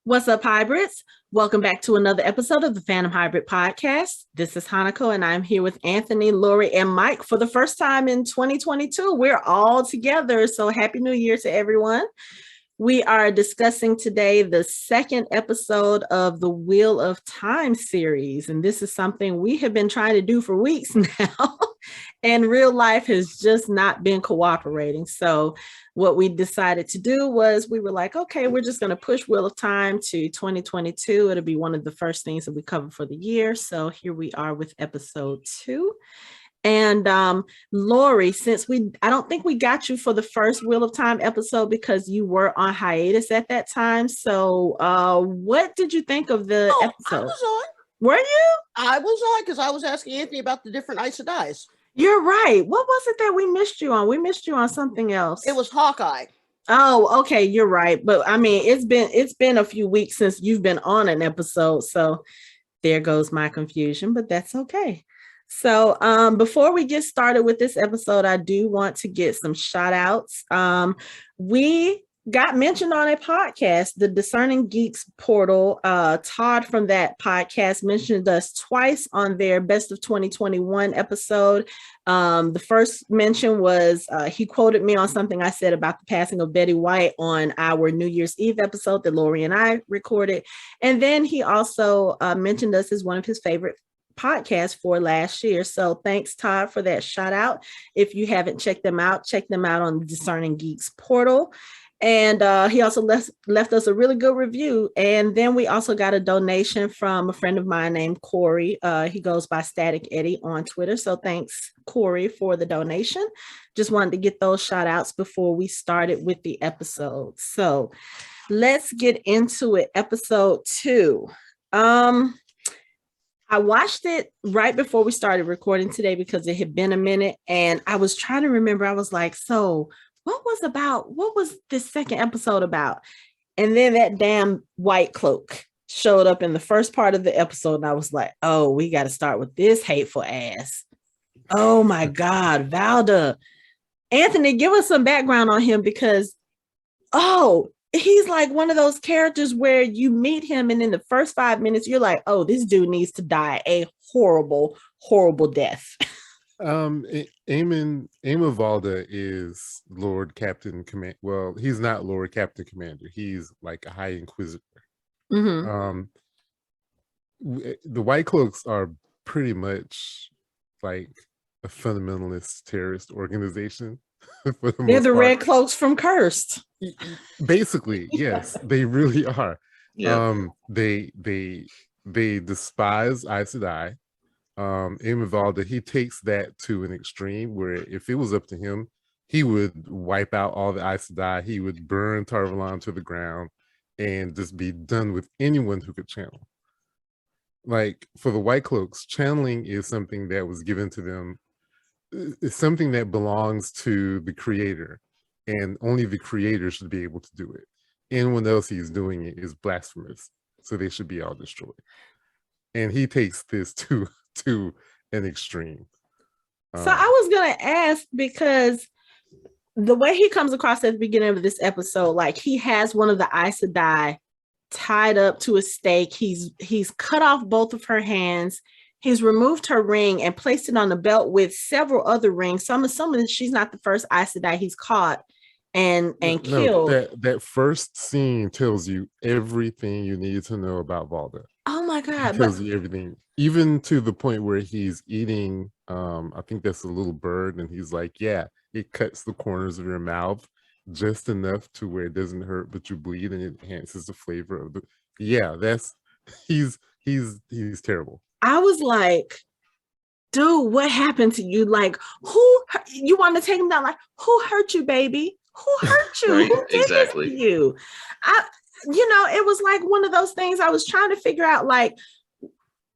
What's up, hybrids? Welcome back to another episode of the Fandom Hybrid Podcast. This is Hanako, and I'm here with Anthony, Lori, and Mike for the first time in 2022. We're all together, so Happy New Year to everyone. We are discussing today the second episode of the Wheel of Time series, and this is something we have been trying to do for weeks now, and real life has just not been cooperating. So what we decided to do was we were like, okay, we're just going to push Wheel of Time to 2022. It'll be one of the first things that we cover for the year. So here we are with episode 2. And Lori, since I don't think we got you for the first Wheel of Time episode because you were on hiatus at that time. So what did you think of the episode? I was on. Were you? I was on because I was asking Anthony about the different Aes Sedais. You're right. What was it that we missed you on? We missed you on something else. It was Hawkeye. Oh, okay, you're right. But I mean, it's been a few weeks since you've been on an episode, so there goes my confusion, but that's okay. So before we get started with this episode, I do want to get some shout outs. We got mentioned on a podcast, the Discerning Geeks portal. Todd from that podcast mentioned us twice on their Best of 2021 episode. The first mention was he quoted me on something I said about the passing of Betty White on our New Year's Eve episode that Lori and I recorded. And then he also mentioned us as one of his favorite podcast for last year. So thanks, Todd, for that shout out. If you haven't checked them out on the Discerning Geeks portal. And he also left us a really good review. And then we also got a donation from a friend of mine named Corey. He goes by Static Eddie on Twitter. So thanks, Corey, for the donation. Just wanted to get those shout outs before we started with the episode. So let's get into it. Episode 2. I watched it right before we started recording today because it had been a minute. And I was trying to remember. I was like, so what was this second episode about? And then that damn White Cloak showed up in the first part of the episode. And I was like, oh, we got to start with this hateful ass. Oh my God, Valda. Anthony, give us some background on him because, he's like one of those characters where you meet him and in the first 5 minutes, you're like, oh, this dude needs to die a horrible, horrible death. Eamon Valda is Lord Captain Command. Well, he's not Lord Captain Commander. He's like a High Inquisitor. Mm-hmm. The White Cloaks are pretty much like a fundamentalist terrorist organization. They're the Red Cloaks from Cursed. Basically, yes, they really are. Yeah. They despise Aes Sedai. Eamon Valda, he takes that to an extreme where if it was up to him, he would wipe out all the Aes Sedai. He would burn Tar-Valon to the ground and just be done with anyone who could channel. Like for the White Cloaks, channeling is something that was given to them. It's something that belongs to the creator, and only the creator should be able to do it. Anyone else he's doing it is blasphemous, so they should be all destroyed. And he takes this to an extreme. So I was gonna ask, because the way he comes across at the beginning of this episode, like he has one of the Aes Sedai tied up to a stake. He's cut off both of her hands. He's removed her ring and placed it on a belt with several other rings. So I'm assuming she's not the first Aes Sedai he's caught and killed. That first scene tells you everything you need to know about Valda. Oh my God. It tells you everything. Even to the point where he's eating, I think that's a little bird, and he's like, yeah, it cuts the corners of your mouth just enough to where it doesn't hurt, but you bleed, and it enhances the flavor of the. Yeah, he's terrible. I was like, dude, what happened to you? Like, who you want to take him down? Like, who hurt you, baby? Who hurt you? Right, who did exactly. this to you? It was like one of those things I was trying to figure out, like,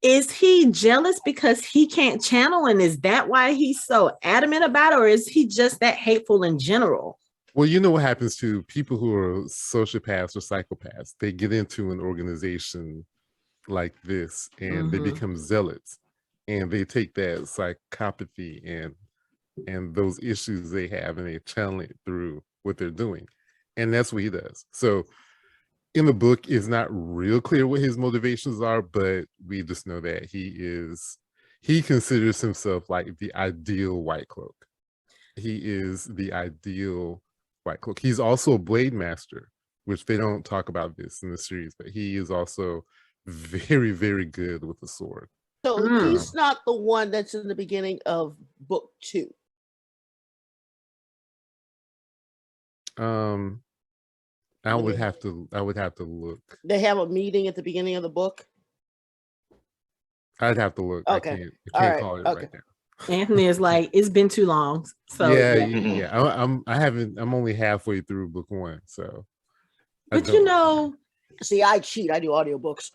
is he jealous because he can't channel? And is that why he's so adamant about it? Or is he just that hateful in general? Well, you know what happens to people who are sociopaths or psychopaths? They get into an organization like this and they become zealots, and they take that psychopathy and those issues they have and they channel it through what they're doing. And that's what he does. So in the book, it's not real clear what his motivations are, but we just know that he considers himself like the ideal White Cloak. He is the ideal White Cloak. He's also a blade master, which they don't talk about this in the series, but he is also very, very good with the sword. So he's not the one that's in the beginning of book 2. I would have to look. They have a meeting at the beginning of the book. I'd have to look. Okay. I can't call it right now. Anthony is like, it's been too long. So yeah. I'm only halfway through book 1, so. But you know, see, I cheat. I do audiobooks.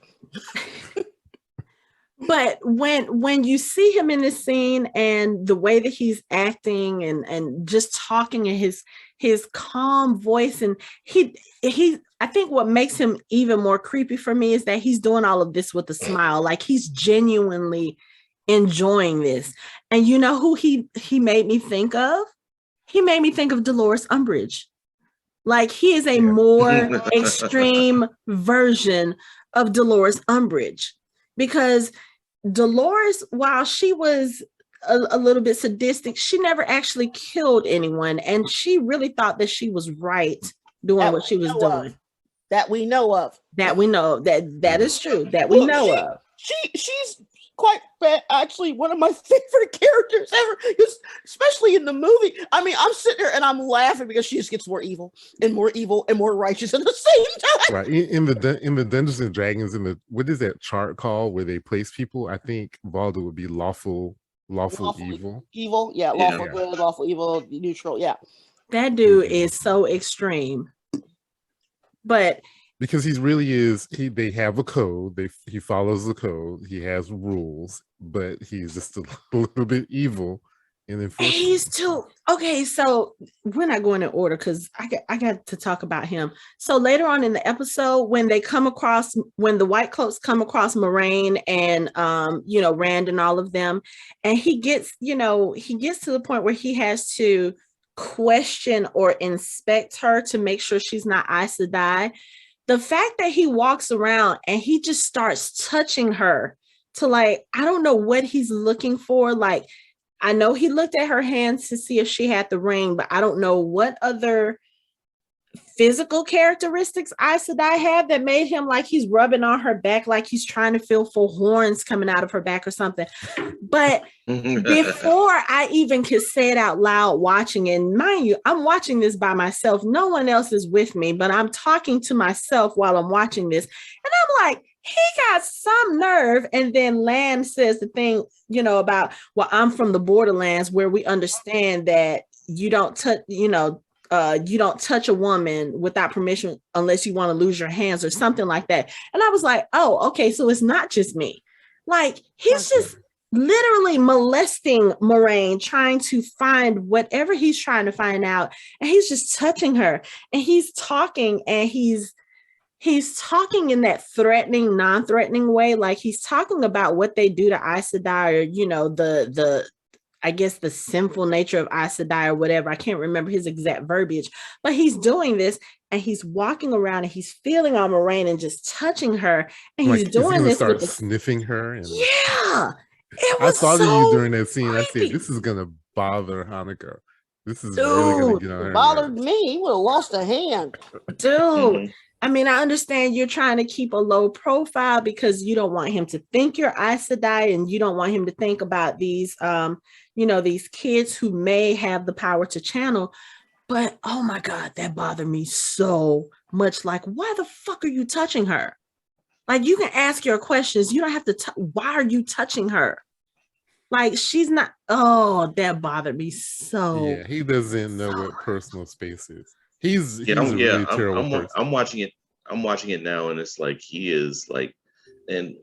But when you see him in this scene and the way that he's acting and just talking in his calm voice, and he I think what makes him even more creepy for me is that he's doing all of this with a smile, like he's genuinely enjoying this. And you know who he made me think of? He made me think of Dolores Umbridge. Like he is a more extreme version of Dolores Umbridge, because Dolores, while she was a little bit sadistic, she never actually killed anyone, and she really thought that she was right doing what she was doing. That we know of. That we know that is true. That we know of. She's quite actually one of my favorite characters ever, especially in the movie. I mean, I'm sitting there and I'm laughing because she just gets more evil and more righteous at the same time. Right. In the Dungeons and Dragons, what is that chart called where they place people? I think Valda would be lawful evil. Evil, yeah, lawful good, lawful evil, neutral, yeah. That dude is so extreme. But because they have a code, he follows the code, he has rules, but he's just a little bit evil in enforcement. He's too okay. So we're not going in order because I got to talk about him. So later on in the episode, when the White Cloaks come across Moraine and Rand and all of them, and he gets to the point where he has to question or inspect her to make sure she's not Aes Sedai. The fact that he walks around and he just starts touching her to, like, I don't know what he's looking for. Like, I know he looked at her hands to see if she had the ring, but I don't know what other physical characteristics Aes Sedai have that made him like he's rubbing on her back, like he's trying to feel for horns coming out of her back or something. But before I even could say it out loud watching, and mind you, I'm watching this by myself. No one else is with me, but I'm talking to myself while I'm watching this. And I'm like, he got some nerve. And then Lan says the thing, about, well, I'm from the borderlands where we understand that you don't touch, you don't touch a woman without permission unless you want to lose your hands or something like that. And I was like, oh, okay, so it's not just me. Like, he's just literally molesting Moraine, trying to find whatever he's trying to find out. And he's just touching her. And he's talking, and he's talking in that threatening, non-threatening way. Like, he's talking about what they do to Aes Sedai, or, I guess the sinful nature of Aes Sedai or whatever. I can't remember his exact verbiage, but he's doing this, and he's walking around and he's feeling on Moraine and just touching her. And he's doing this start sniffing her. And yeah. I saw you during that scene. Creepy. I said, this is going to bother Hanukkah. This is really going to get on her. Bothered me. He would have lost a hand. Dude. I mean, I understand you're trying to keep a low profile because you don't want him to think you're Aes Sedai, and you don't want him to think about these, these kids who may have the power to channel. But, oh my God, that bothered me so much. Like, why the fuck are you touching her? Like, you can ask your questions. You don't have to, why are you touching her? Like, she's not, that bothered me so. Yeah, he doesn't know what personal space is. He's a really terrible person. I'm watching it. I'm watching it now, and it's like he is like, and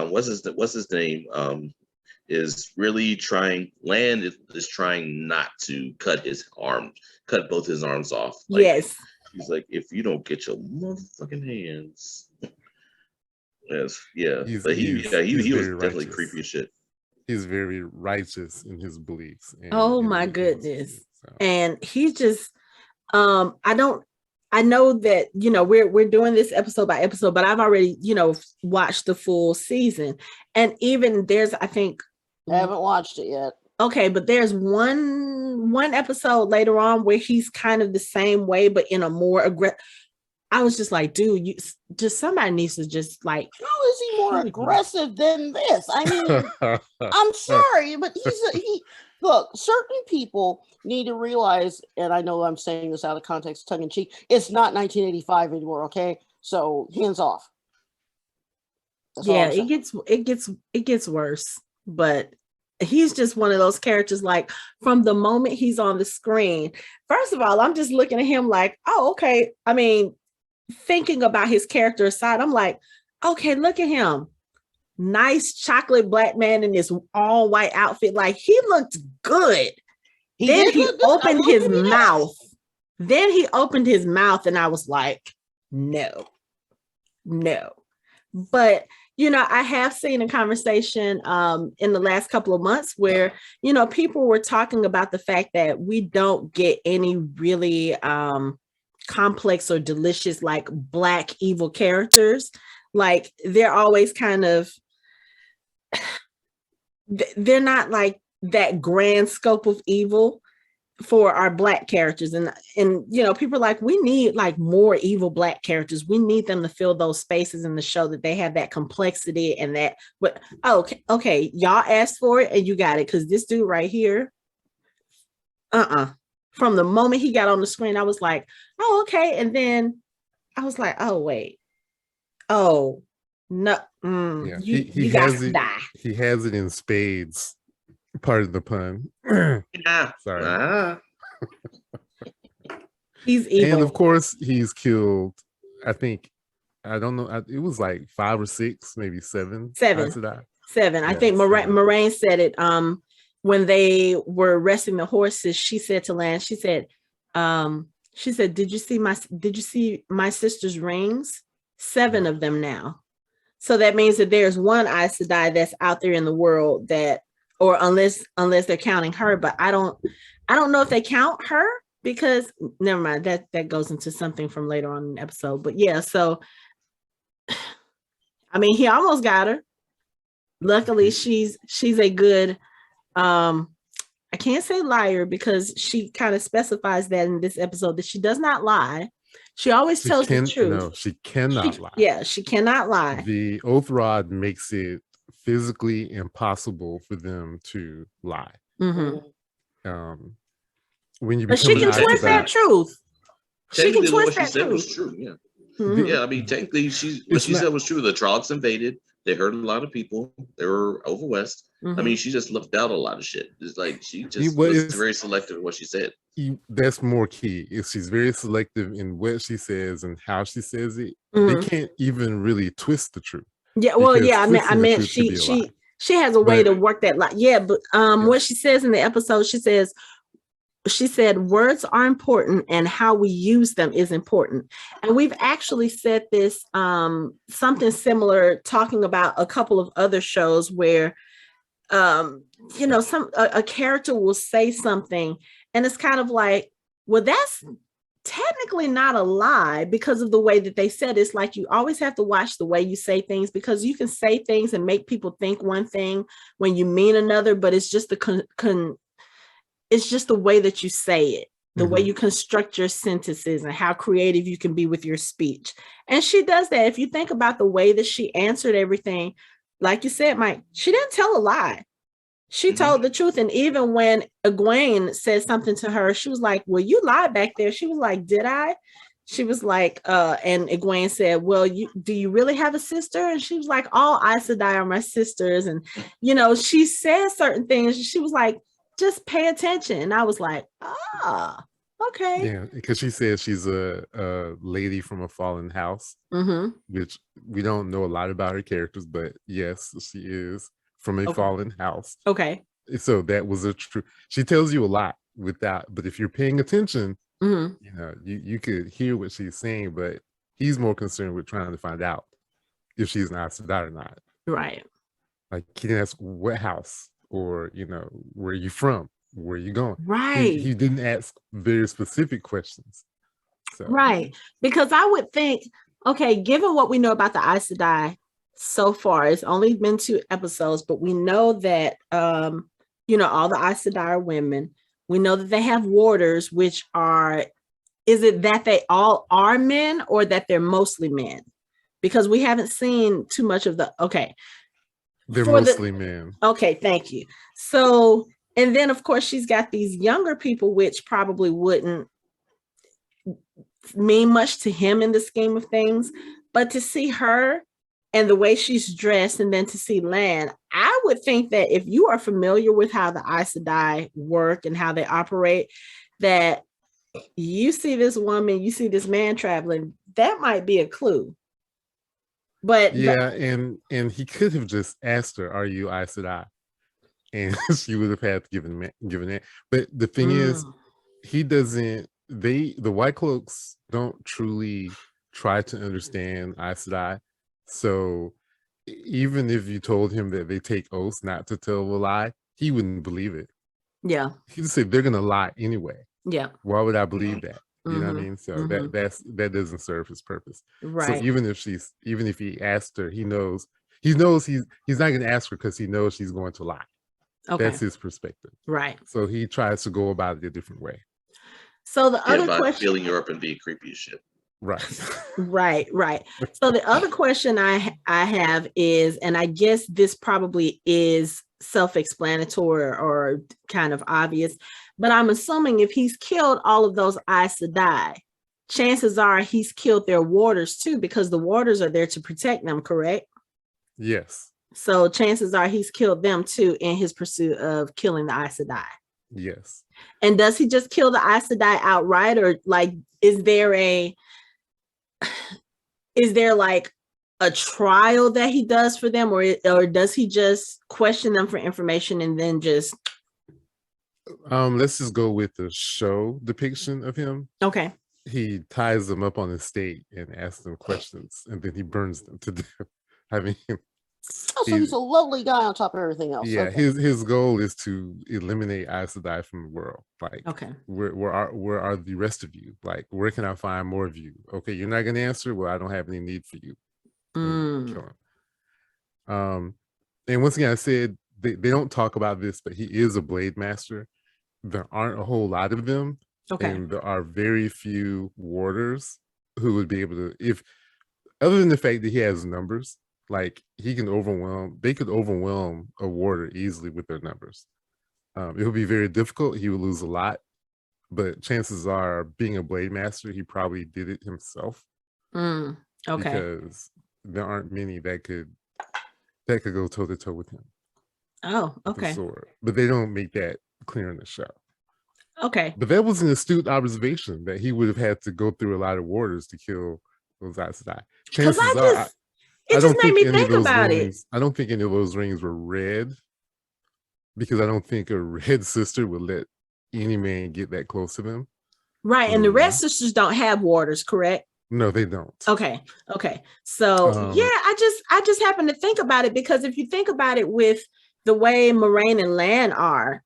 what's his name? Is really trying. Lan is trying not to cut both his arms off. Like, yes. He's like, if you don't get your motherfucking hands. Yes, yeah. He was definitely creepy as shit. He's very righteous in his beliefs. Oh my goodness. So. And he just, I I know that, we're doing this episode by episode, but I've already, watched the full season. And even there's, I think, I haven't watched it yet. Okay, but there's one episode later on where he's kind of the same way, but in a more aggressive. I was just like, dude, somebody needs to just like. How is he more aggressive than this? I mean, I'm sorry, but look, certain people need to realize, and I know I'm saying this out of context, tongue in cheek, it's not 1985 anymore, okay? So hands off. That's it gets worse, but he's just one of those characters, like from the moment he's on the screen. First of all, I'm just looking at him like, oh, okay. I mean, thinking about his character aside, I'm like, okay, look at him. Nice chocolate black man in this all white outfit. Like, he looked good. Then he opened his mouth. And I was like, no. But, I have seen a conversation in the last couple of months where, people were talking about the fact that we don't get any really complex or delicious, like black evil characters. Like, they're always kind of, they're not like that grand scope of evil for our black characters. And people are like, we need like more evil black characters. We need them to fill those spaces in the show, that they have that complexity and that. But okay, y'all asked for it and you got it, because this dude right here, from the moment he got on the screen, I was like, oh, okay. And then I was like, oh, wait. Oh, no. Yeah, you guys die. He has it in spades. Pardon the pun. Yeah. Sorry. He's evil. And of course, he's killed, I think, I don't know, it was like 5 or 6, maybe 7. 7. Yeah, I think Moraine said it. When they were resting the horses, she said to Lance, she said, did you see my sister's rings? 7 of them now. So that means that there's one Aes Sedai that's out there in the world that, or unless they're counting her, but I don't know if they count her, because never mind, that goes into something from later on in the episode. But yeah, so I mean, he almost got her. Luckily, she's a good, I can't say liar, because she kind of specifies that in this episode, that she does not lie. She always tells the truth. No, she cannot lie. Yeah, she cannot lie. The oath rod makes it physically impossible for them to lie. Mm-hmm. When you but she can twist that truth. She can twist that truth. Was true. Yeah. Mm-hmm. Yeah, I mean, technically, what she said was true. The Trollocs invaded. They hurt a lot of people. They were over west. Mm-hmm. I mean, she just left out a lot of shit. It's like she just was very selective in what she said. That's more key. If she's very selective in what she says and how she says it, they can't even really twist the truth. Yeah, well, yeah, I meant she has a way to work that lie. Yeah, but what she says in the episode, she said words are important and how we use them is important. And we've actually said this something similar, talking about a couple of other shows where a character will say something and it's kind of like, well, that's technically not a lie because of the way that they said it. It's like you always have to watch the way you say things, because you can say things and make people think one thing when you mean another, but it's just it's just the way that you say it, the way you construct your sentences and how creative you can be with your speech. And she does that. If you think about the way that she answered everything, like you said, Mike, she didn't tell a lie. She told the truth. And even when Egwene said something to her, she was like, well, you lied back there. She was like, did I? She was like, and Egwene said, well, do you really have a sister? And she was like, all Aes Sedai are my sisters. And, she said certain things. She was like, just pay attention. And I was like, okay. Yeah, because she says she's a lady from a fallen house, which we don't know a lot about her characters, but yes, she is from a fallen house. Okay. So that was a true. She tells you a lot but if you're paying attention, you could hear what she's saying, but he's more concerned with trying to find out if she's an Aes Sedai or not. Right. Like, he didn't ask what house, or where are you from, where are you going. Right. He didn't ask very specific questions. So Right. Because I would think, okay, given what we know about the Aes Sedai so far, it's only been 2 episodes, but we know that all the Aes Sedai are women. We know that they have warders, which are, is it that they all are men or that they're mostly men? Because we haven't seen too much of they're mostly men. Okay, thank you. So, and then of course she's got these younger people, which probably wouldn't mean much to him in the scheme of things, but to see her and the way she's dressed, and then to see Lan, I would think that if you are familiar with how the Aes Sedai work and how they operate, that you see this woman, you see this man traveling, that might be a clue. But yeah, and he could have just asked her, "Are you Aes Sedai?" And she would have had to give it. But the thing is, he doesn't. The White Cloaks don't truly try to understand Aes Sedai. So even if you told him that they take oaths not to tell a lie, he wouldn't believe it. Yeah, He'd say they're gonna lie anyway. Yeah. Why would I believe that? You know what I mean? So that doesn't serve his purpose. Right. So even if he asked her, he knows he's not gonna ask her because he knows she's going to lie. Okay. That's his perspective. Right. So he tries to go about it a different way. So the other by question, feeling her up and being creepy as shit. Right. right. So the other question I have is, and I guess this probably is self-explanatory or kind of obvious, but I'm assuming if he's killed all of those Aes Sedai, chances are he's killed their warders too, because the warders are there to protect them, correct? Yes. So chances are he's killed them too in his pursuit of killing the Aes Sedai. Yes. And does he just kill the Aes Sedai outright, or like is there like a trial that he does for them, or does he just question them for information and then just let's just go with the show depiction of him. Okay. He ties them up on a stake and asks them questions, and then he burns them to death. I mean, so he's a lovely guy on top of everything else. Yeah, okay. his goal is to eliminate Aes Sedai from the world. Like, okay, where are the rest of you? Like, where can I find more of you? Okay, you're not gonna answer. Well, I don't have any need for you. Kill him. And once again, I said they don't talk about this, but he is a blade master. There aren't a whole lot of them. Okay. And there are very few warders who would be able to, if other than the fact that he has numbers, like they could overwhelm a warder easily with their numbers. It would be very difficult. He would lose a lot, but chances are, being a blade master, he probably did it himself. Okay. Because there aren't many that could go toe to toe with him. Oh, okay. With the sword. But they don't make that clear in the show. Okay. But that was an astute observation that he would have had to go through a lot of warders to kill those Aes Sedai. Chances are, it just made me think about it. I don't think any of those rings were red, because I don't think a red sister would let any man get that close to them. Right, and the red sisters don't have warders, correct? No, they don't. Okay. So yeah, I just happened to think about it, because if you think about it, with the way Moraine and Lan are,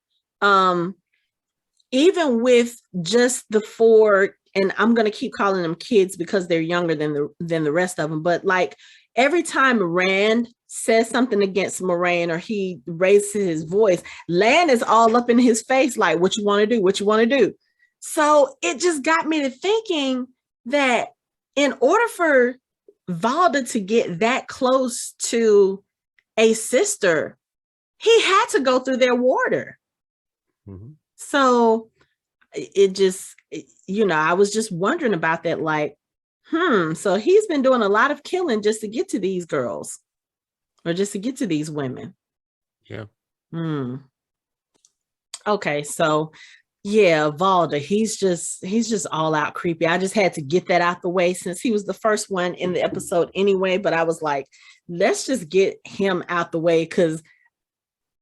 even with just the 4, and I'm gonna keep calling them kids because they're younger than the rest of them, but like every time Rand says something against Moraine or he raises his voice, Lan is all up in his face, like, what you want to do? What you want to do? So it just got me to thinking that in order for Valda to get that close to a sister, he had to go through their warder. So it just, I was just wondering about that, like, so he's been doing a lot of killing just to get to these girls, or just to get to these women. Yeah. Okay, so yeah, Valda, he's just all out creepy. I just had to get that out the way since he was the first one in the episode anyway, but I was like, let's just get him out the way, because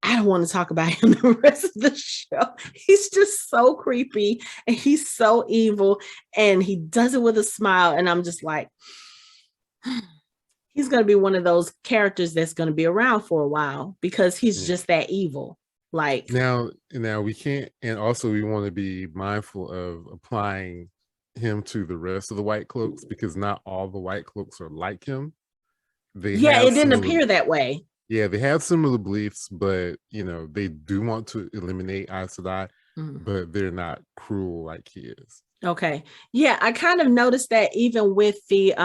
I don't want to talk about him the rest of the show. He's just so creepy and he's so evil, and he does it with a smile. And I'm just like, he's going to be one of those characters that's going to be around for a while, because he's just that evil. Like, now we can't, and also we want to be mindful of applying him to the rest of the White Cloaks, because not all the White Cloaks are like him. They Yeah, have it didn't similar, appear that way. yeah, they have similar beliefs, but they do want to eliminate Aes Sedai, but they're not cruel like he is. Okay. Yeah, I kind of noticed that even with the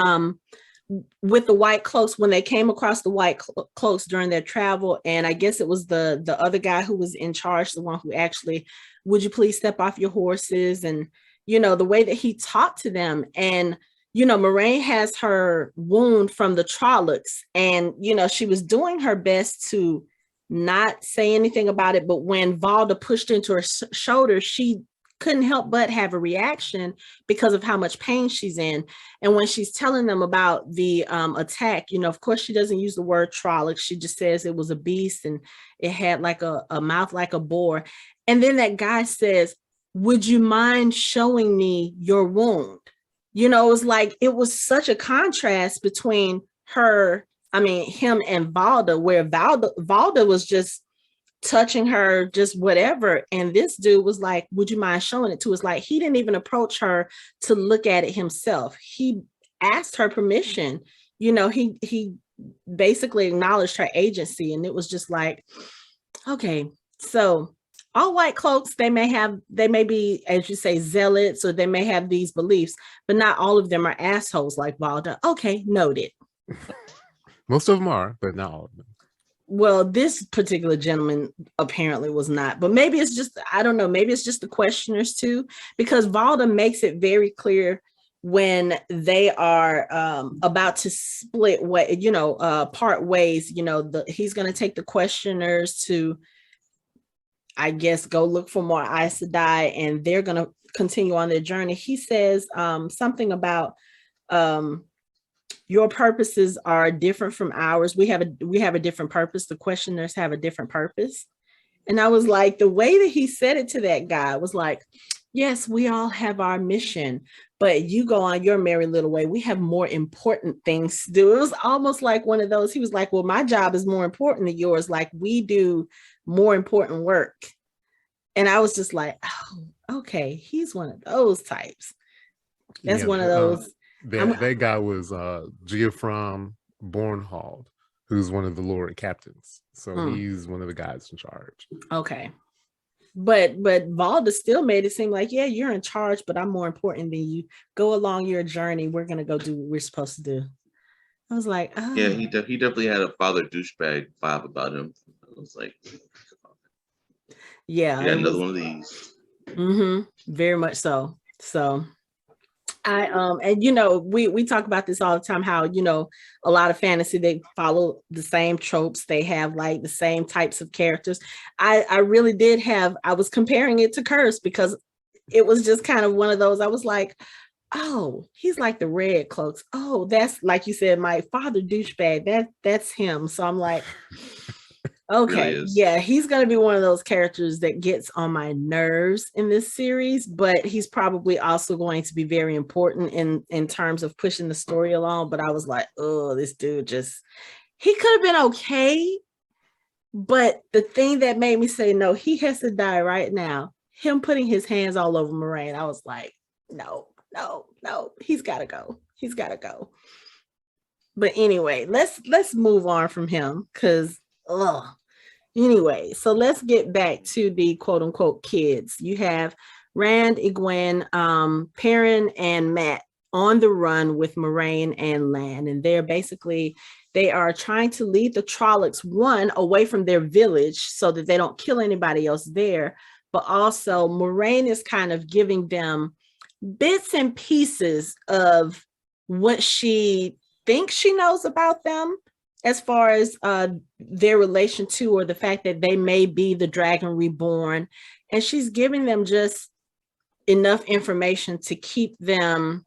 White Cloaks, when they came across the White Cloaks during their travel, and I guess it was the other guy who was in charge, the one who actually, would you please step off your horses, and the way that he talked to them. And Moraine has her wound from the Trollocs, and she was doing her best to not say anything about it, but when Valda pushed into her shoulder, she couldn't help but have a reaction because of how much pain she's in. And when she's telling them about the attack, of course she doesn't use the word Trollocs. She just says it was a beast and it had like a mouth like a boar. And then that guy says, would you mind showing me your wound? It was like, it was such a contrast between him and Valda, where Valda was just touching her, just whatever. And this dude was like, would you mind showing it to us? Like, he didn't even approach her to look at it himself. He asked her permission. He basically acknowledged her agency. And it was just like, okay, so all White Cloaks, they may be, as you say, zealots, or they may have these beliefs, but not all of them are assholes like Valda. Okay, noted. Most of them are, but not all of them. Well, this particular gentleman apparently was not, but maybe it's just, I don't know, maybe it's just the questioners too, because Valda makes it very clear when they are about to split part ways, he's going to take the questioners to, I guess, go look for more Aes Sedai, and they're going to continue on their journey. He says something about your purposes are different from ours. We have a different purpose. The questioners have a different purpose. And I was like, the way that he said it to that guy was like, yes, we all have our mission, but you go on your merry little way. We have more important things to do. It was almost like one of those. He was like, well, my job is more important than yours. Like, we do more important work. And I was just like, oh, okay, he's one of those types. That's one of those. That guy was Geoffram Bornhald, who's one of the Lord captains. So he's one of the guys in charge. Okay. But Valda still made it seem like, yeah, you're in charge, but I'm more important than you. Go along your journey. We're going to go do what we're supposed to do. I was like, oh. Yeah, he definitely had a father douchebag vibe about him. I was like, yeah, got another one of these. Very much so. So and we talk about this all the time, how a lot of fantasy, they follow the same tropes, they have like the same types of characters. I really did I was comparing it to Curse, because it was just kind of one of those. I was like, oh, he's like the Red Cloaks. Oh, that's, like you said, my father douchebag, that's him. So I'm like, okay, really, yeah, he's going to be one of those characters that gets on my nerves in this series, but he's probably also going to be very important in terms of pushing the story along. But I was like, oh, this dude he could have been okay. But the thing that made me say, no, he has to die right now, him putting his hands all over Moraine, I was like, no, he's got to go. He's got to go. But anyway, let's move on from him, because anyway, so let's get back to the quote unquote kids. You have Rand, Egwene, Perrin, and Mat on the run with Moraine and Lan, and they are trying to lead the Trollocs, one, away from their village so that they don't kill anybody else there, but also Moraine is kind of giving them bits and pieces of what she thinks she knows about them, as far as their relation to, or the fact that they may be the Dragon Reborn. And she's giving them just enough information to keep them,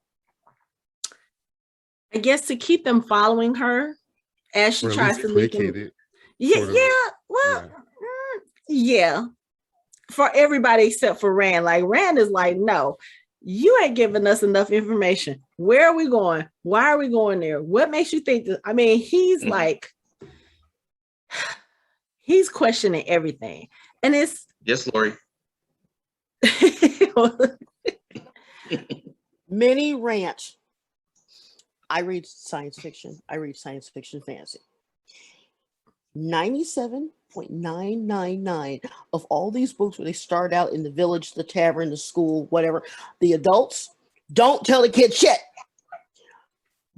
I guess, to keep them following her as she tries to lead them. Yeah. For everybody except for Rand. Like, Rand is like, no, you ain't giving us enough information. Where are we going? Why are we going there? What makes you think that? I mean, he's like, he's questioning everything. And it's... Yes, Lori. mini rant. I read science fiction. I read science fiction fantasy. 97.999 of all these books where they start out in the village, the tavern, the school, whatever, the adults don't tell the kids shit.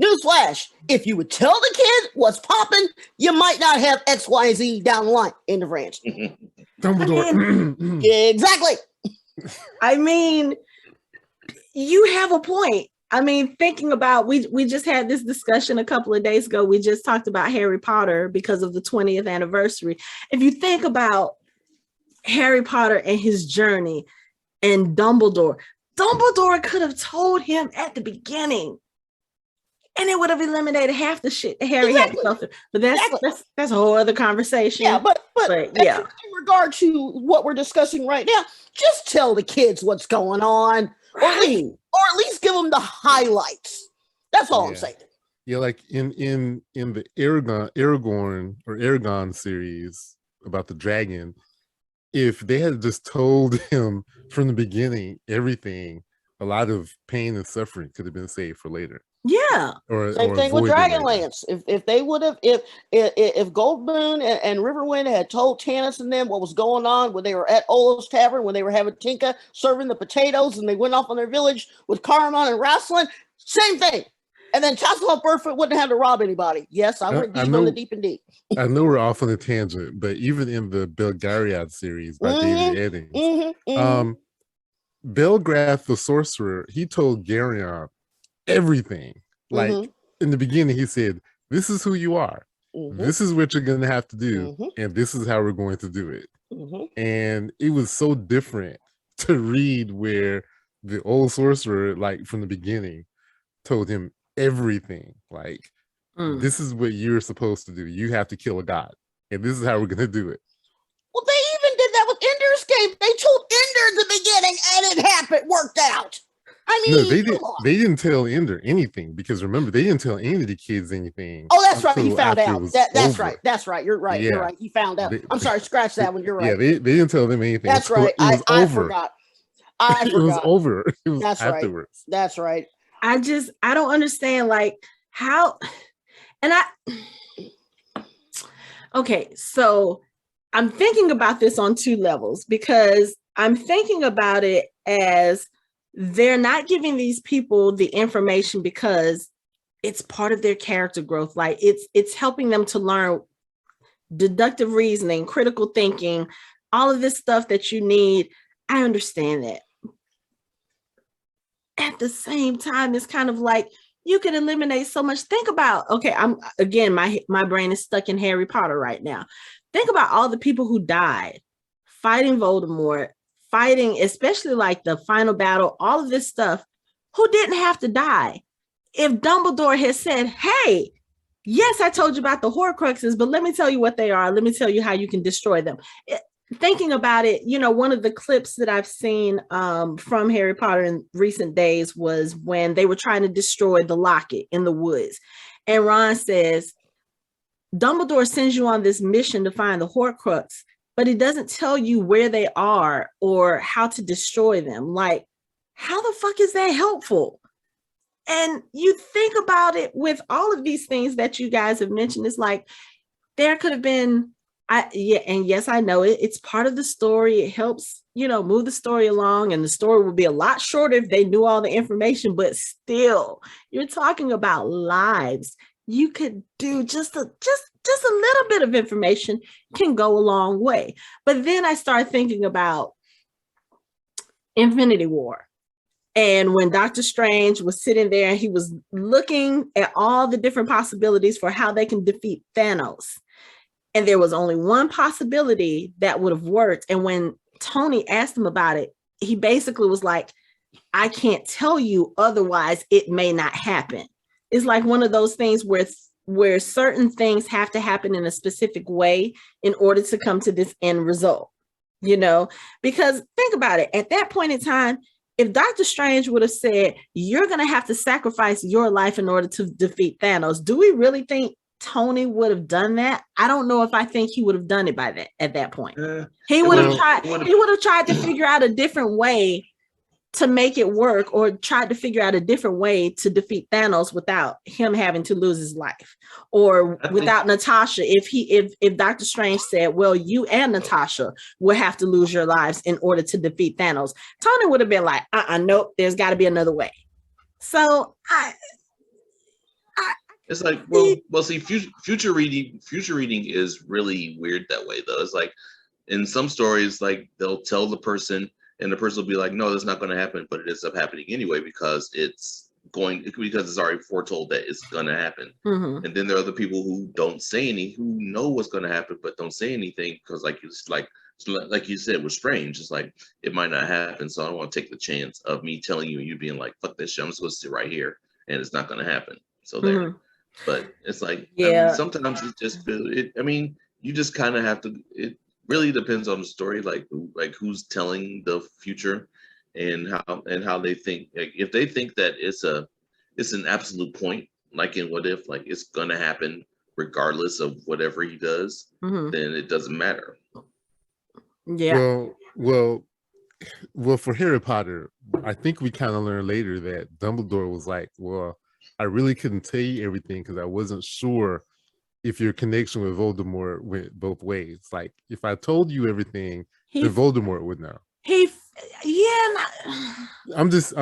Newsflash, if you would tell the kid what's popping, you might not have X, Y, and Z down the line in the branch. Dumbledore. Exactly. I mean, you have a point. I mean, thinking about, we just had this discussion a couple of days ago. We just talked about Harry Potter because of the 20th anniversary. If you think about Harry Potter and his journey and Dumbledore could have told him at the beginning, and it would have eliminated half the shit that Harry had to go through. But that's a whole other conversation. Yeah, but yeah. In regard to what we're discussing right now, just tell the kids what's going on, or at least give them the highlights. That's all I'm saying. Yeah, like in the Aragon series about the dragon, if they had just told him from the beginning everything, a lot of pain and suffering could have been saved for later. Yeah. Same thing with Dragonlance. If they would have, if Goldmoon and Riverwind had told Tannis and them what was going on when they were at Ola's Tavern, when they were having Tinka serving the potatoes, and they went off on their village with Caramon and Rasslin, same thing. And then Chasselhoff Burfoot wouldn't have to rob anybody. Yes, I went deep on the deep and deep. I know we're off on a tangent, but even in the Belgariad series by David Eddings, Belgrath the Sorcerer, he told Garyon everything. Like in the beginning, he said, "This is who you are. This is what you're going to have to do, and this is how we're going to do it." And it was so different to read where the old sorcerer, like from the beginning, told him everything. Like, this is what you're supposed to do. You have to kill a god, and this is how we're going to do it. Well, they even did that with Ender's Game. They told Ender at the beginning, and it happened, worked out. I mean, no, they didn't tell Ender anything, because remember, they didn't tell any of the kids anything. Oh, that's right. You found out. That's right. That's right. You're right. Yeah. You're right. You found out. I'm sorry. Scratch that one. You're right. Yeah, they didn't tell them anything. That's right. I forgot. It was over. It was that's afterwards. Right. That's right. I don't understand, like, how, and okay, so I'm thinking about this on two levels, because I'm thinking about it as they're not giving these people the information because it's part of their character growth. Like it's helping them to learn deductive reasoning, critical thinking, all of this stuff that you need. I understand that. At the same time, it's kind of like you can eliminate so much. Think about, okay, my brain is stuck in Harry Potter right now. Think about all the people who died fighting Voldemort, fighting, especially like the final battle, all of this stuff, who didn't have to die. If Dumbledore had said, "Hey, yes, I told you about the Horcruxes, but let me tell you what they are. Let me tell you how you can destroy them." Thinking about it, one of the clips that I've seen from Harry Potter in recent days was when they were trying to destroy the locket in the woods. And Ron says, Dumbledore sends you on this mission to find the Horcrux, but he doesn't tell you where they are or how to destroy them. Like, how the fuck is that helpful? And you think about it with all of these things that you guys have mentioned, it's like there could have been, yes, I know it. It's part of the story. It helps, move the story along, and the story would be a lot shorter if they knew all the information, but still, you're talking about lives. You could do just a little bit of information can go a long way. But then I start thinking about Infinity War. And when Doctor Strange was sitting there and he was looking at all the different possibilities for how they can defeat Thanos, and there was only one possibility that would have worked. And when Tony asked him about it, he basically was like, "I can't tell you, otherwise it may not happen." It's like one of those things where certain things have to happen in a specific way in order to come to this end result, because think about it. At that point in time, if Doctor Strange would have said, "You're going to have to sacrifice your life in order to defeat Thanos," do we really think Tony would have done that? I don't know if I think he would have done it at that point. He would have tried to figure out a different way to make it work, or tried to figure out a different way to defeat Thanos without him having to lose his life, or without Natasha. If Doctor Strange said, well, you and Natasha will have to lose your lives in order to defeat Thanos, Tony would have been like, nope, there's got to be another way. So it's like, well, see, future reading is really weird that way, though. It's like in some stories, like they'll tell the person, and the person will be like, no, that's not going to happen, but it ends up happening anyway because it's already foretold that it's going to happen. Mm-hmm. And then there are other people who don't say who know what's going to happen, but don't say anything because, like you said, was Strange. It's like it might not happen, so I don't want to take the chance of me telling you and you being like, fuck this shit, I'm supposed to sit right here, and it's not going to happen. So there. Mm-hmm. But it's like, yeah. I mean, sometimes it just you just kind of have to. It really depends on the story, like who's telling the future, and how they think. Like, if they think that it's an absolute point, like in What If, like it's gonna happen regardless of whatever he does, mm-hmm. then it doesn't matter. Yeah. Well, for Harry Potter, I think we kind of learned later that Dumbledore was like, well, I really couldn't tell you everything because I wasn't sure if your connection with Voldemort went both ways. Like, if I told you everything, then Voldemort would know. I'm just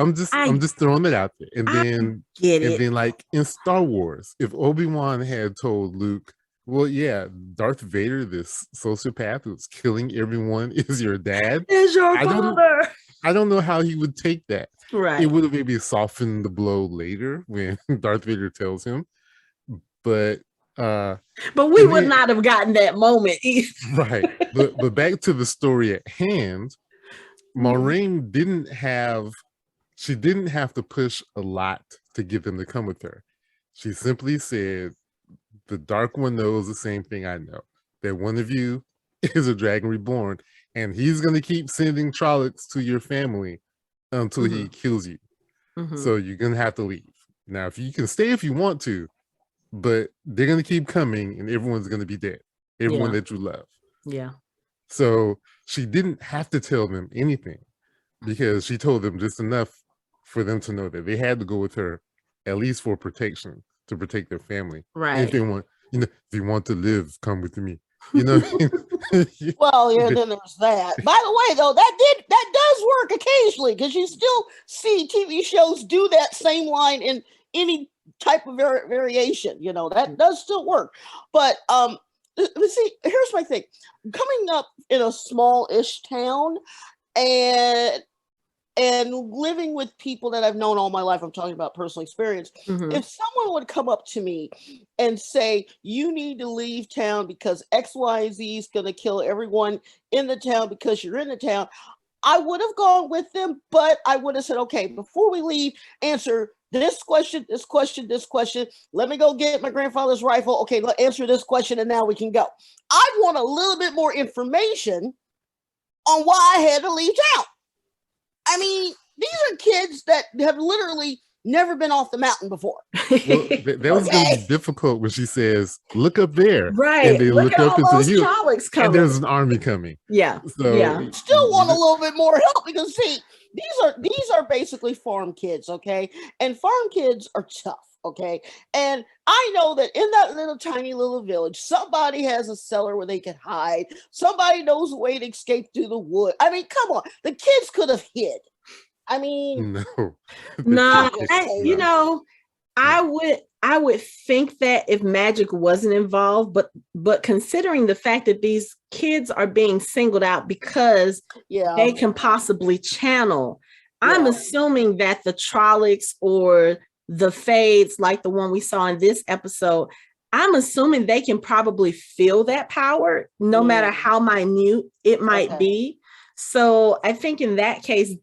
throwing it out there. And then like in Star Wars, if Obi-Wan had told Luke, well, yeah, Darth Vader, this sociopath who's killing everyone, is your dad. Is your father. I don't know how he would take that. Right. It would have maybe softened the blow later when Darth Vader tells him. But we would not have gotten that moment either. Right. But back to the story at hand, Moraine didn't have to push a lot to get them to come with her. She simply said, the Dark One knows the same thing I know, that one of you is a Dragon Reborn, and he's going to keep sending Trollocs to your family until he kills you. Mm-hmm. So you're going to have to leave. Now, if you can stay if you want to, but they're going to keep coming and everyone's going to be dead. Everyone that you love. Yeah. So she didn't have to tell them anything because she told them just enough for them to know that they had to go with her, at least for protection, to protect their family. Right. And if they want, if you want to live, come with me. You know. Well, yeah, then there's that. By the way, though, that does work occasionally because you still see TV shows do that same line in any type of variation. You know, that does still work. But see, here's my thing: coming up in a small-ish town and living with people that I've known all my life, I'm talking about personal experience. Mm-hmm. If someone would come up to me and say, you need to leave town because XYZ is going to kill everyone in the town because you're in the town, I would have gone with them, but I would have said, okay, before we leave, answer this question, this question, this question. Let me go get my grandfather's rifle. Okay, answer this question, and now we can go. I want a little bit more information on why I had to leave town. I mean, these are kids that have literally never been off the mountain before. Well, that was going to be difficult when she says, look up there. Right. And they look up into the hill, and there's an army coming. Yeah. So, yeah. Still want a little bit more help because, see, these are basically farm kids, okay? And farm kids are tough, okay? And I know that in that little tiny little village, somebody has a cellar where they can hide. Somebody knows a way to escape through the wood. I mean, come on. The kids could have hid. I mean, no. You know, I would think that if magic wasn't involved, but considering the fact that these kids are being singled out because they can possibly channel, I'm assuming that the Trollocs or the Fades, like the one we saw in this episode, I'm assuming they can probably feel that power, no matter how minute it might be. So I think in that case,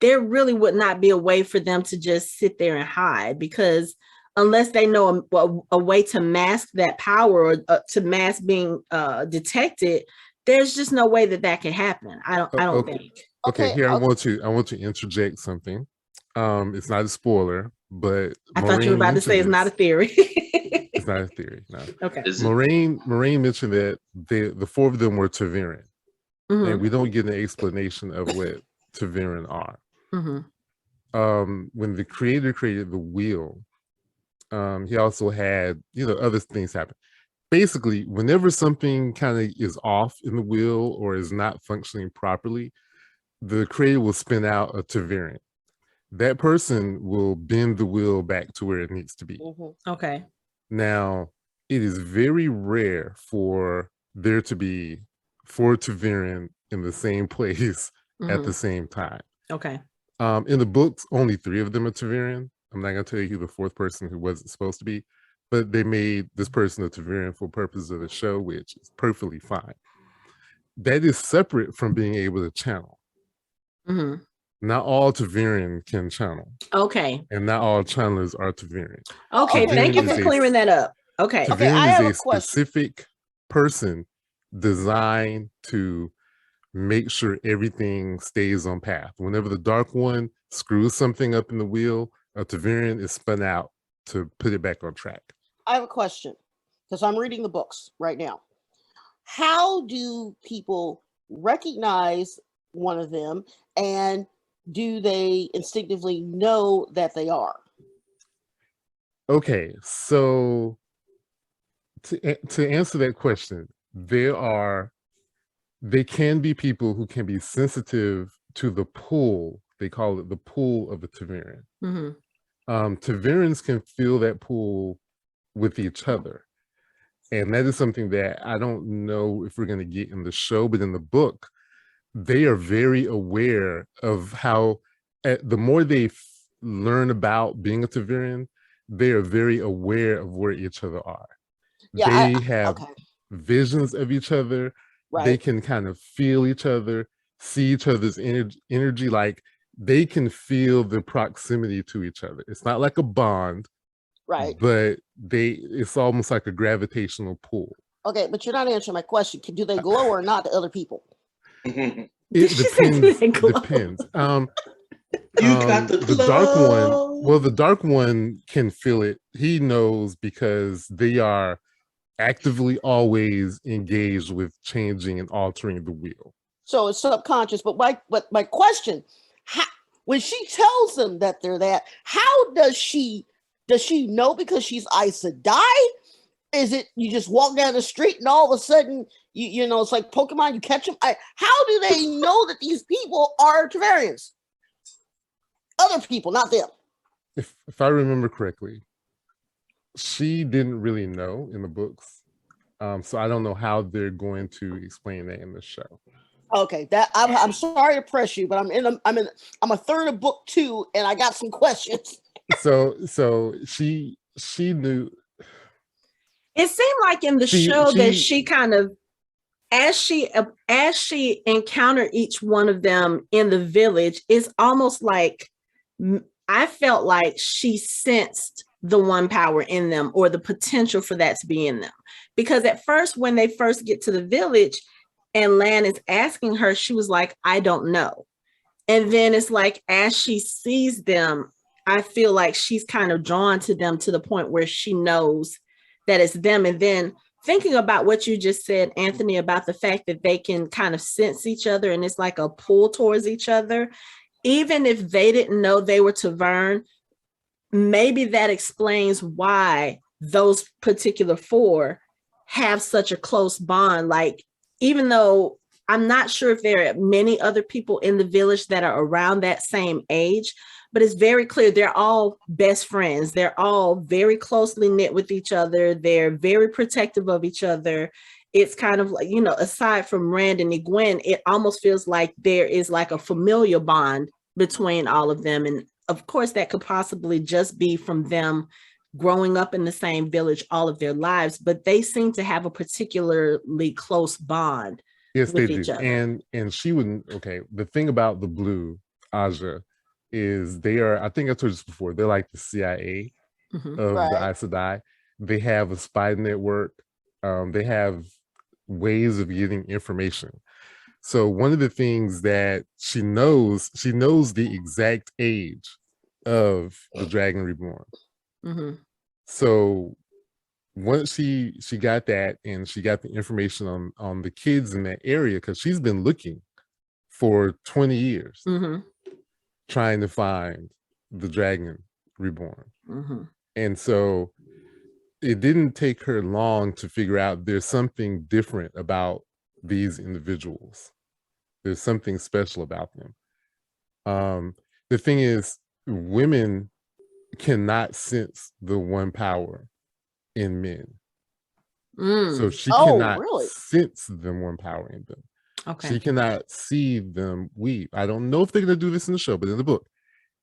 there really would not be a way for them to just sit there and hide, because unless they know a way to mask that power or to mask being detected, there's just no way that can happen. I don't think. Okay, here I want to interject something. It's not a spoiler, but I thought you were about to say it's not a theory. It's not a theory. No. Okay. Moraine mentioned that the four of them were Ta'veren, and we don't get an explanation of what Ta'veren are. When the creator created the wheel, he also had, other things happen. Basically, whenever something kind of is off in the wheel or is not functioning properly, the creator will spin out a Tavarian. That person will bend the wheel back to where it needs to be. Okay. Now, it is very rare for there to be 4 Tavarian in the same place at the same time. Okay. In the books, only 3 of them are Tavarian. I'm not going to tell you who the 4th person who wasn't supposed to be, but they made this person a Tavarian for purposes of the show, which is perfectly fine. That is separate from being able to channel. Not all Tavarian can channel. Okay. And not all channelers are Tavarian. Okay, thank you for clearing that up. Okay. Tavarian is a specific person designed to make sure everything stays on path. Whenever the Dark One screws something up in the wheel, a Tavarian is spun out to put it back on track. I have a question, because I'm reading the books right now. How do people recognize one of them, and do they instinctively know that they are? Okay, so to answer that question, there can be people who can be sensitive to the pull. They call it the pull of a Tavarian. Tavarians can feel that pull with each other. And that is something that I don't know if we're going to get in the show, but in the book, they are very aware of how, the more they learn about being a Tavarian, they are very aware of where each other are. Yeah, they have visions of each other. Right. They can kind of feel each other, see each other's energy. Like, they can feel the proximity to each other. It's not like a bond, right? But it's almost like a gravitational pull. Okay, but you're not answering my question. Do they glow or not to other people? It depends. Depends. You got the Dark One. Well, the Dark One can feel it. He knows because they are actively always engaged with changing and altering the wheel. So it's subconscious. But my question, when she tells them that they're that, how does she know? Because she's Aes Sedai? Is it you just walk down the street and all of a sudden you know it's like Pokemon, you catch them? How do they know that these people are Tavarians? Other people, not them. If I remember correctly, she didn't really know in the books, so I don't know how they're going to explain that in the show. Okay, that I'm sorry to press you, but I'm a third of book 2, and I got some questions. So she knew. It seemed like in the show that she kind of, as she encountered each one of them in the village, it's almost like I felt like she sensed the one power in them, or the potential for that to be in them. Because at first, when they first get to the village and Lan is asking her, she was like, I don't know. And then it's like, as she sees them, I feel like she's kind of drawn to them to the point where she knows that it's them. And then thinking about what you just said, Anthony, about the fact that they can kind of sense each other and it's like a pull towards each other, even if they didn't know they were Tavern, maybe that explains why those particular 4 have such a close bond. Like, even though I'm not sure if there are many other people in the village that are around that same age, but it's very clear they're all best friends. They're all very closely knit with each other. They're very protective of each other. It's kind of like, aside from Rand and Egwene, it almost feels like there is like a familial bond between all of them. And of course, that could possibly just be from them growing up in the same village all of their lives, but they seem to have a particularly close bond. Yes, with each other. And she wouldn't. Okay, the thing about the Blue Aja is they are, I think I told you this before, they're like the CIA of the Aes Sedai. They have a spy network. They have ways of getting information. So one of the things that she knows the exact age of the Dragon Reborn. So once she got that, and she got the information on the kids in that area, because she's been looking for 20 years. trying to find the dragon reborn. Mm-hmm. And so it didn't take her long to figure out there's something different about these individuals. There's something special about them. The thing is, women cannot sense the one power in men. So she cannot sense the one power in them. Okay. She cannot see them weep. I don't know if they're going to do this in the show, but in the book,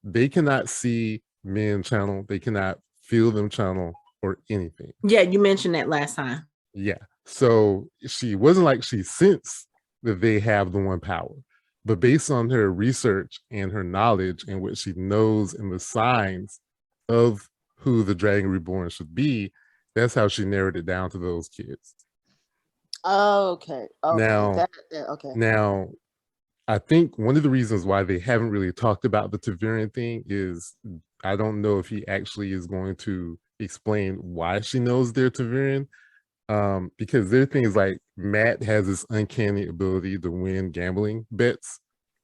they cannot see men channel. They cannot feel them channel or anything. Yeah, you mentioned that last time. Yeah. So she wasn't like she sensed that they have the one power, but based on her research and her knowledge and what she knows and the signs of who the Dragon Reborn should be, that's how she narrowed it down to those kids. Okay. Now, okay. Now, I think one of the reasons why they haven't really talked about the Ta'veren thing is I don't know if he actually is going to explain why she knows they're Ta'veren. Because there are things like Matt has this uncanny ability to win gambling bets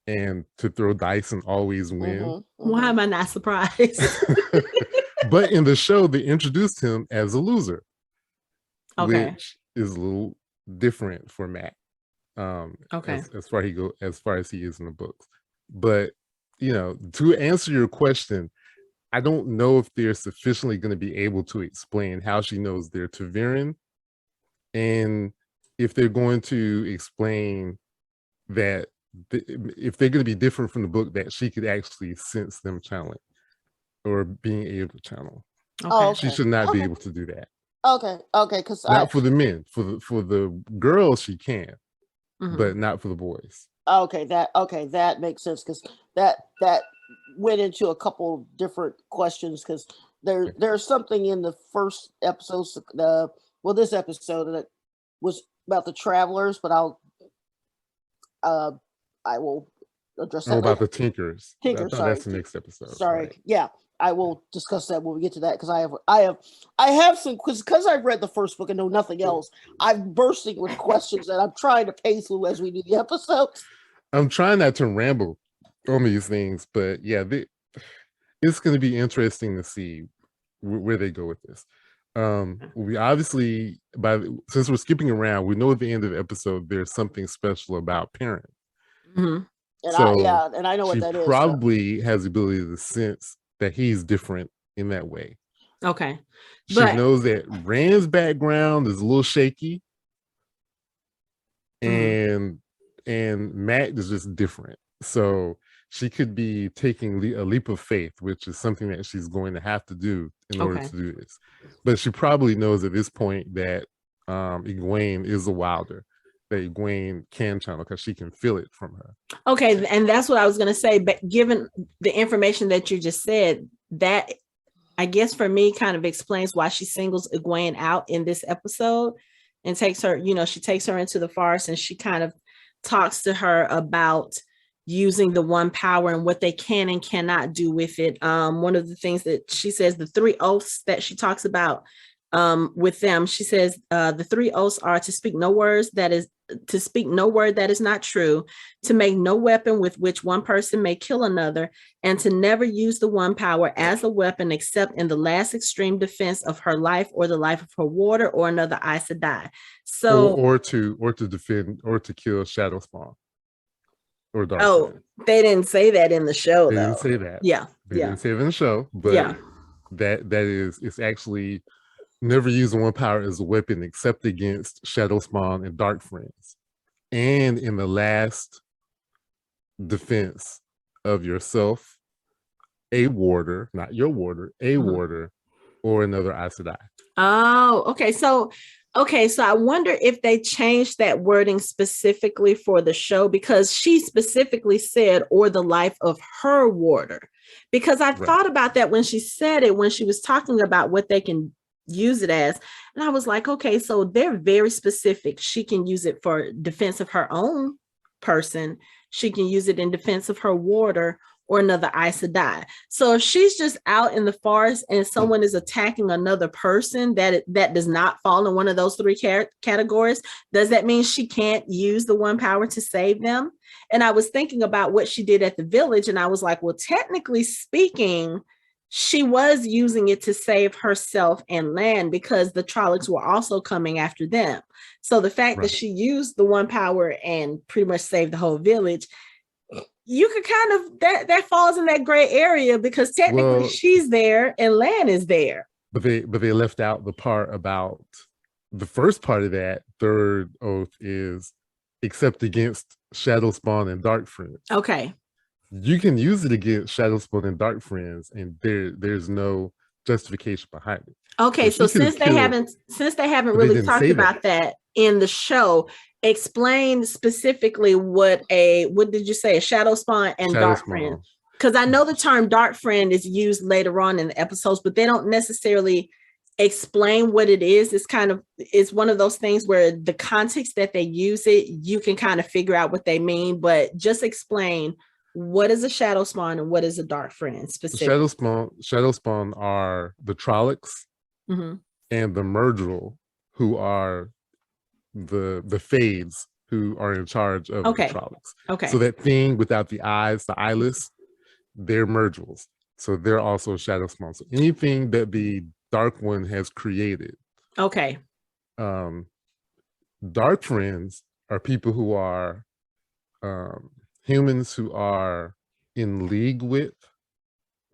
and to throw dice and always win. Mm-hmm. Why am I not surprised? But in the show, they introduced him as a loser, which is a little different for Matt. As far as he is in the books. But to answer your question, I don't know if they're sufficiently going to be able to explain how she knows they're Ta'veren, and if they're going to explain that if they're going to be different from the book, that she could actually sense them channeling or being able to channel. She should not be able to do that. Okay, because not for the men, for the girls she can, but not for the boys. That makes sense, because that went into a couple different questions, because there's something in the first episode, this episode that was about the travelers, but I will address that about later. the Tinkers. Sorry, that's the next episode. Sorry, right. Yeah, I will discuss that when we get to that, because I have some, because I've read the first book and know nothing else. I'm bursting with questions that I'm trying to pay through as we do the episodes. I'm trying not to ramble on these things, but yeah, it's going to be interesting to see where they go with this. We obviously, since we're skipping around, we know at the end of the episode there's something special about Perrin. Mm-hmm. And I know what that is. She probably has the ability to sense that he's different in that way. Okay. She knows that Rand's background is a little shaky, and Matt is just different. So she could be taking a leap of faith, which is something that she's going to have to do in order to do this. But she probably knows at this point that Egwene is a wilder, that Egwene can channel because she can feel it from her. Okay, and that's what I was going to say. But given the information that you just said, that I guess for me kind of explains why she singles Egwene out in this episode and takes her, she takes her into the forest and she kind of talks to her about using the one power and what they can and cannot do with it. One of the things that she says, the 3 oaths that she talks about with them, she says the 3 oaths are to speak no word that is not true, to make no weapon with which one person may kill another, and to never use the one power as a weapon except in the last extreme defense of her life or the life of her warder or another Aes Sedai. So or to defend or to kill Shadow Spawn. Or Dark. They didn't say that in the show. They didn't say that. Yeah. They didn't say it in the show, but it's actually never use one power as a weapon except against Shadow Spawn and Dark Friends. And in the last defense of yourself, a warder, not your warder, a warder, or another Aes Sedai. Oh, okay. So I wonder if they changed that wording specifically for the show, because she specifically said, or the life of her warder. Because I thought about that when she said it, when she was talking about what they can use it as. And I was like, okay, so they're very specific. She can use it for defense of her own person. She can use it in defense of her warder or another Aes Sedai. So if she's just out in the forest and someone is attacking another person that does not fall in one of those three categories, does that mean she can't use the one power to save them? And I was thinking about what she did at the village, and I was like, well, technically speaking, she was using it to save herself and Lan, because the Trollocs were also coming after them. So the fact that she used the one power and pretty much saved the whole village, you could kind of, that falls in that gray area, because technically she's there and Lan is there. But they left out the part about the first part of that third oath is except against Shadow Spawn and Dark Friends. Okay. You can use it against Shadow Spawn and Dark Friends, and there's no justification behind it. Okay, so since they haven't really talked about that in the show, explain specifically what did you say, a Shadow Spawn and Dark Friend? Because I know the term Dark Friend is used later on in the episodes, but they don't necessarily explain what it is. It's one of those things where the context that they use it, you can kind of figure out what they mean, but just explain what is a Shadow Spawn and what is a Dark Friend specifically. Shadow Spawn are the Trollocs and the Murdril, who are the Fades who are in charge of the Trollocs. Okay. So that thing without the eyes, the eyeless, they're Murdrils. So they're also Shadow Spawn. So anything that the Dark One has created. Okay. Dark Friends are people who are humans who are in league with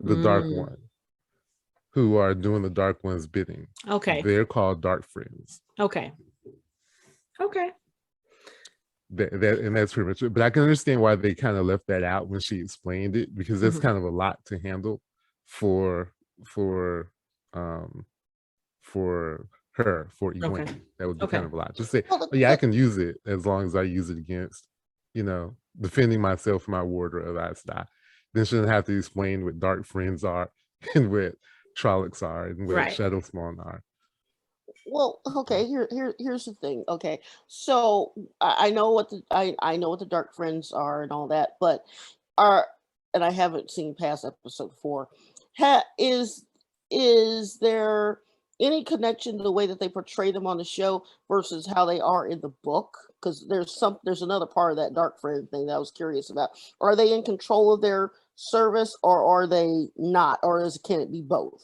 the Dark One, who are doing the Dark One's bidding. Okay. They're called Dark Friends. Okay. Okay. And that's pretty much it. But I can understand why they kind of left that out when she explained it, because that's kind of a lot to handle for her, for Egwene. That would be kind of a lot. Just say, I can use it as long as I use it against, defending myself from my ward of Aes Sedai. Then shouldn't have to explain what Dark Friends are and what Trollocs are and what Shadow Spawn are. Well, okay. Here's the thing. Okay, so I know what the Dark Friends are and all that, but and I haven't seen past episode 4. Is there any connection to the way that they portray them on the show versus how they are in the book? Because there's another part of that Dark Friend thing that I was curious about. Are they in control of their service, or are they not, or can it be both?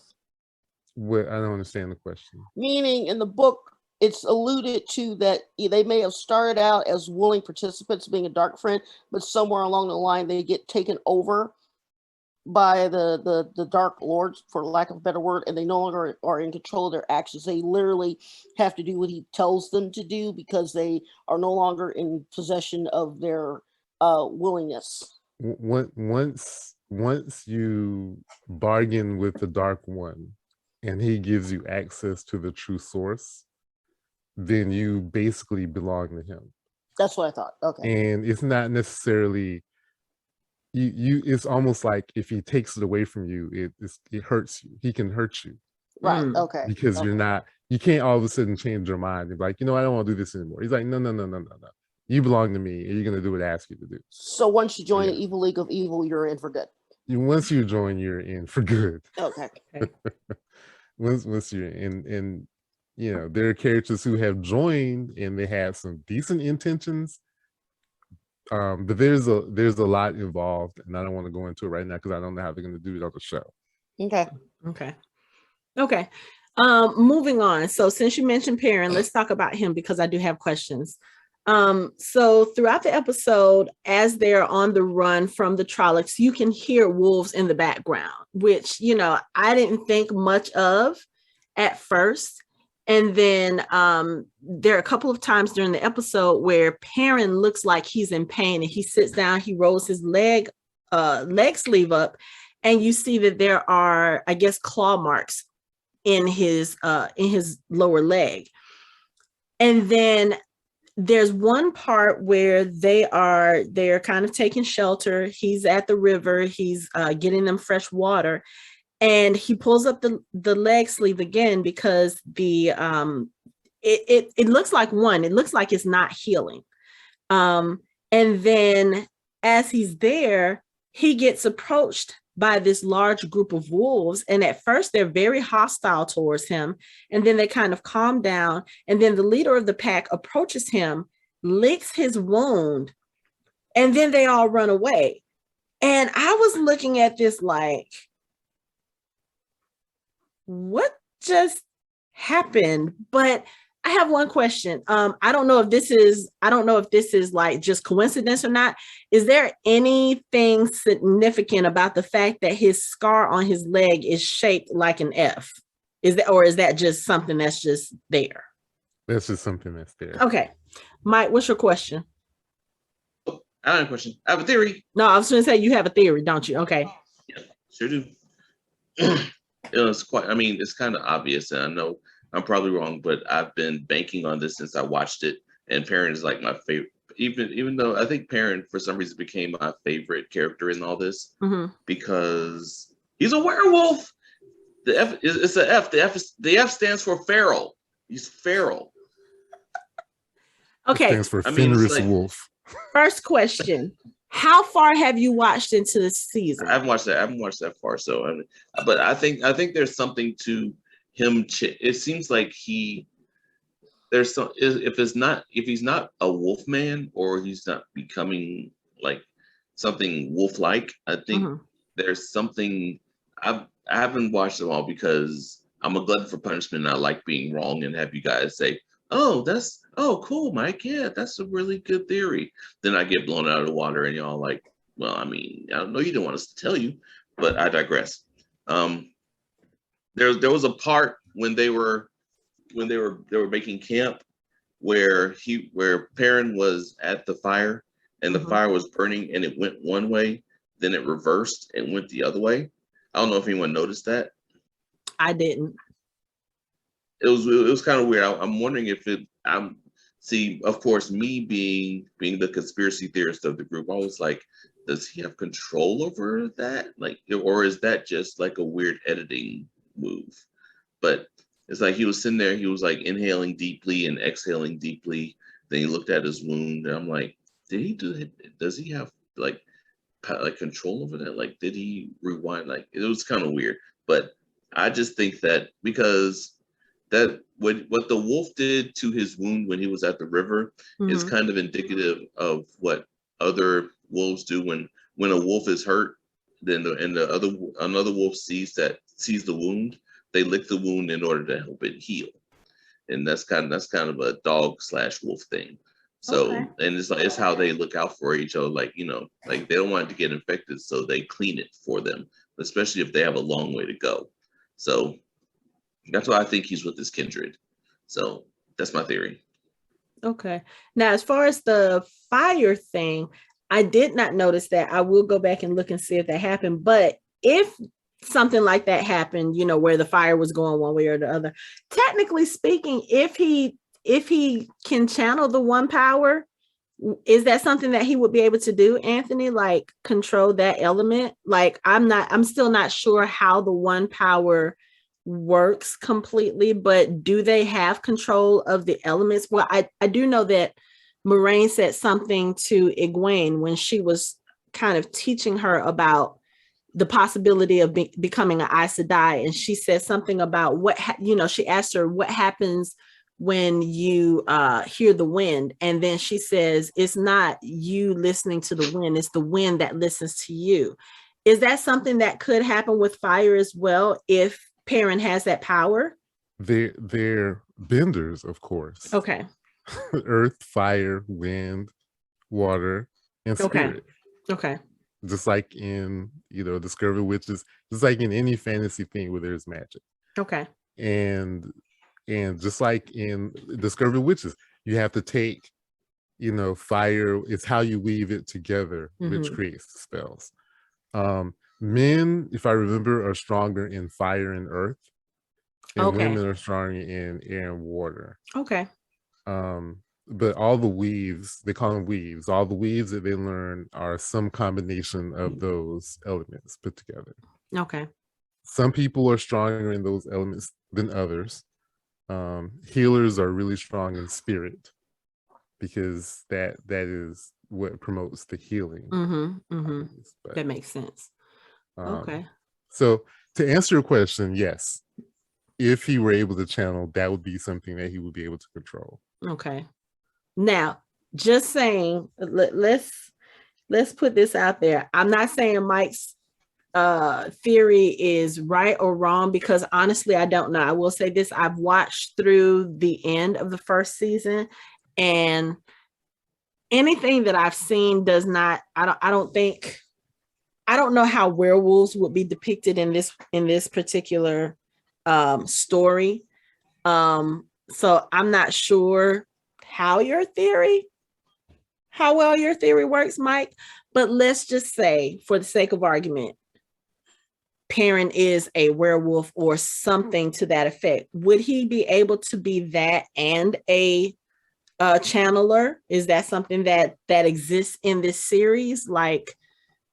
What, I don't understand the question. Meaning, in the book, it's alluded to that they may have started out as willing participants, being a Dark Friend, but somewhere along the line they get taken over by the Dark Lords, for lack of a better word, and they no longer are in control of their actions. They literally have to do what he tells them to do because they are no longer in possession of their willingness. Once you bargain with the Dark One and he gives you access to the true source, then you basically belong to him. That's what I thought. Okay. And it's not necessarily it's almost like if he takes it away from you, it hurts you. He can hurt you. Right. Okay. Because you can't all of a sudden change your mind and be like, I don't want to do this anymore. He's like, no. You belong to me, and you're gonna do what I ask you to do. So once you join the Evil League of Evil, you're in for good. Once you join, you're in for good. Okay. once you're in, and there are characters who have joined and they have some decent intentions. But there's a lot involved, and I don't want to go into it right now because I don't know how they're going to do it on the show. Okay. Moving on. So since you mentioned Perrin, let's talk about him because I do have questions. So throughout the episode, as they're on the run from the Trollocs, you can hear wolves in the background, which I didn't think much of at first. And then there are a couple of times during the episode where Perrin looks like he's in pain, and he sits down, he rolls his leg sleeve up, and you see that there are, I guess, claw marks in his lower leg. And then there's one part where they're kind of taking shelter. He's at the river, he's getting them fresh water. And he pulls up the leg sleeve again because it looks like it looks like it's not healing. And then as he's there, he gets approached by this large group of wolves. And at first, they're very hostile towards him. And then they kind of calm down. And then the leader of the pack approaches him, licks his wound, and then they all run away. And I was looking at this like, what just happened? But I have one question. I don't know if this is like just coincidence or not. Is there anything significant about the fact that his scar on his leg is shaped like an F? Is that just something that's just there? That's just something that's there. Okay. Mike, what's your question? I have a question. I have a theory. No, I was going to say you have a theory, don't you? Okay. Yeah, sure do. It's kind of obvious, and I know I'm probably wrong, but I've been banking on this since I watched it. And Perrin is like my favorite, even though I think Perrin for some reason became my favorite character in all this because he's a werewolf. It's an F. The F stands for feral. He's feral. Okay. It stands for Fenris Wolf. First question. How far have you watched into the season? I haven't watched that far. So, but I think there's something to him. It seems like there's some. If he's not a wolf man or he's not becoming like something wolf-like, I think there's something. I haven't watched them all because I'm a glutton for punishment and I like being wrong and have you guys say, oh, cool, Mike. Yeah, that's a really good theory. Then I get blown out of the water and y'all like, well, I mean, I don't know, you didn't want us to tell you, but I digress. There was a part when they were making camp where Perrin was at the fire and the fire was burning and it went one way, then it reversed and went the other way. I don't know if anyone noticed that. I didn't. It was kind of weird. I'm wondering if of course, me being the conspiracy theorist of the group, I was like, does he have control over that? Like, or is that just like a weird editing move? But it's like he was sitting there, he was like inhaling deeply and exhaling deeply. Then he looked at his wound, and I'm like, does he have like control over that? Like, did he rewind? Like, it was kind of weird. But I just think that because that what the wolf did to his wound when he was at the river is kind of indicative of what other wolves do when a wolf is hurt. Then another wolf sees the wound, they lick the wound in order to help it heal, and that's kind of a dog/wolf thing. So and it's how they look out for each other. Like, like they don't want it to get infected, so they clean it for them, especially if they have a long way to go. So that's why I think he's with his kindred. So that's my theory. Okay. Now, as far as the fire thing, I did not notice that. I will go back and look and see if that happened. But if something like that happened, where the fire was going one way or the other, technically speaking, if he can channel the one power, is that something that he would be able to do, Anthony? Like control that element? Like I'm still not sure how the one power works completely, but do they have control of the elements? Well, I do know that Moraine said something to Egwene when she was kind of teaching her about the possibility of becoming an Aes Sedai, and she said something about she asked her what happens when you hear the wind, and then she says it's not you listening to the wind, it's the wind that listens to you. Is that something that could happen with fire as well if Perrin has that power? They're benders, of course. Okay. Earth, fire, wind, water, and spirit. Okay. Just like in Discovery Witches, just like in any fantasy thing where there's magic. Okay. And just like in Discovery Witches, you have to take, fire. It's how you weave it together, which creates the spells. Men, if I remember, are stronger in fire and earth, and women are stronger in air and water. Okay. But all the weaves, they call them weaves, all the weaves that they learn are some combination of those elements put together. Okay. Some people are stronger in those elements than others. Healers are really strong in spirit because that is what promotes the healing. But, that makes sense. Okay. So to answer your question, yes, if he were able to channel, that would be something that he would be able to control. Okay. Now, just saying, let's put this out there. I'm not saying Mike's theory is right or wrong, because honestly, I don't know. I will say this: I've watched through the end of the first season, and anything that I've seen does not. I don't know how werewolves would be depicted in this particular story. So I'm not sure how well your theory works, Mike. But let's just say, for the sake of argument, Perrin is a werewolf or something to that effect. Would he be able to be that and a channeler? Is that something that exists in this series? Like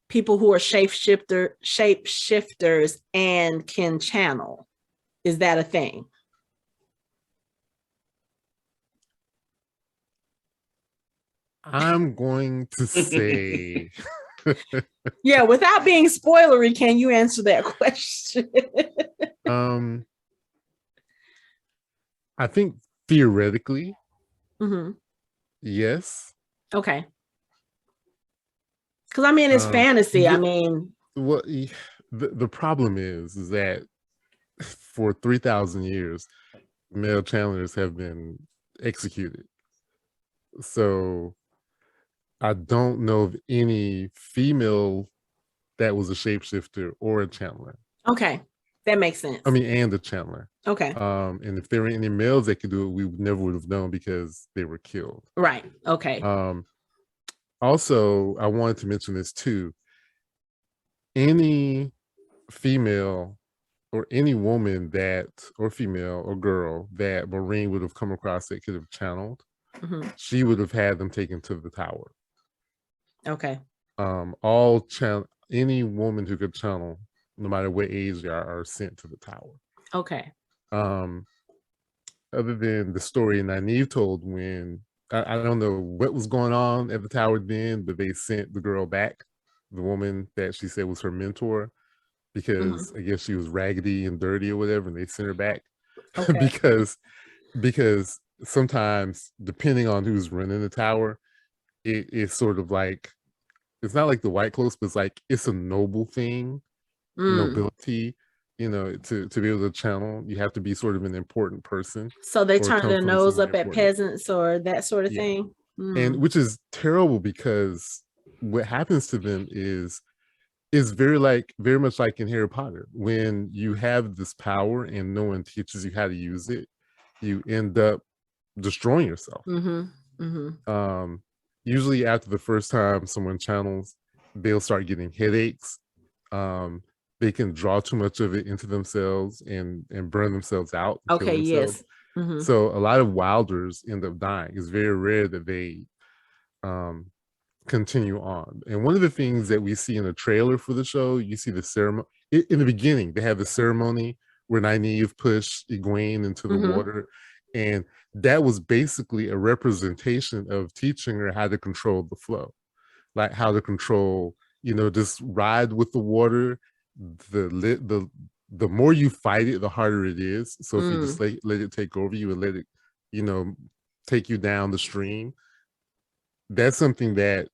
people who are shapeshifters and can channel. Is that a thing? I'm going to say yeah, without being spoilery, can you answer that question? I think theoretically, yes. Okay. Because I mean, it's fantasy. I mean, what the problem is that for 3,000 years, male channelers have been executed. So I don't know of any female that was a shapeshifter or a channeler. Okay, that makes sense. I mean, and a channeler. Okay. And if there were any males that could do it, we never would have known because they were killed. Right. Okay. Also, I wanted to mention this too. Any female or any woman or female or girl that Moraine would have come across that could have channeled, she would have had them taken to the tower. Okay. Any woman who could channel, no matter what age they are sent to the tower. Okay. Other than the story Nynaeve told when I don't know what was going on at the tower then, but they sent the girl back, the woman that she said was her mentor, because I guess she was raggedy and dirty or whatever, and they sent her back. Okay. because sometimes, depending on who's running the tower, it's sort of like, it's not like the White Cloaks, but it's a noble thing, nobility. To be able to channel, you have to be sort of an important person. So they turn their nose up at peasants or that sort of thing. And which is terrible, because what happens to them is very much like in Harry Potter. When you have this power and no one teaches you how to use it, you end up destroying yourself. Usually after the first time someone channels, they'll start getting headaches. They can draw too much of it into themselves and burn themselves out. Okay, yes. So a lot of wilders end up dying. It's very rare that they continue on. And one of the things that we see in the trailer for the show, you see the ceremony. In the beginning, they have the ceremony where Nynaeve pushed Egwene into the water. And that was basically a representation of teaching her how to control the flow. Like how to control, just ride with the water. The more you fight it, the harder it is. So if you just let it take over you and let it, take you down the stream, that's something that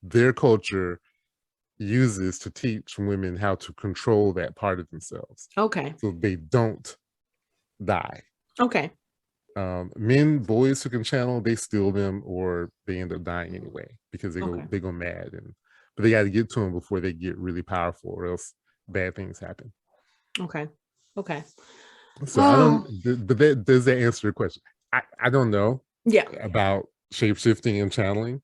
their culture uses to teach women how to control that part of themselves. Okay. So they don't die. Okay. Boys who can channel, they steal them or they end up dying anyway because they go mad, but they got to get to them before they get really powerful, or else bad things happen. Okay. So I don't. But does that answer your question? I don't know. Yeah. About shape-shifting and channeling.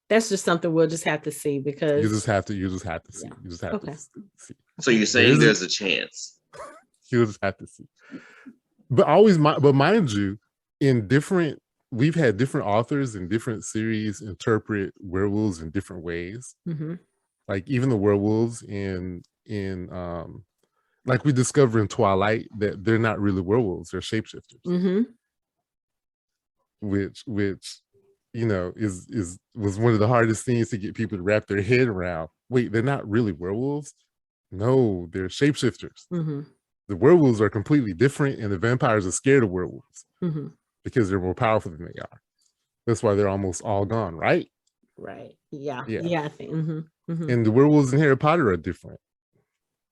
That's just something we'll just have to see, because you just have to see. You just have to see. So you're saying there's a chance? You just have to see. But mind you, we've had different authors in different series interpret werewolves in different ways. Like even the werewolves in like we discover in Twilight that they're not really werewolves, they're shapeshifters. Which was one of the hardest things to get people to wrap their head around. Wait, they're not really werewolves? No, they're shapeshifters. Mm-hmm. The werewolves are completely different, and the vampires are scared of werewolves because they're more powerful than they are. That's why they're almost all gone, right? Right. Yeah. Yeah. Yeah. I think. And the werewolves in Harry Potter are different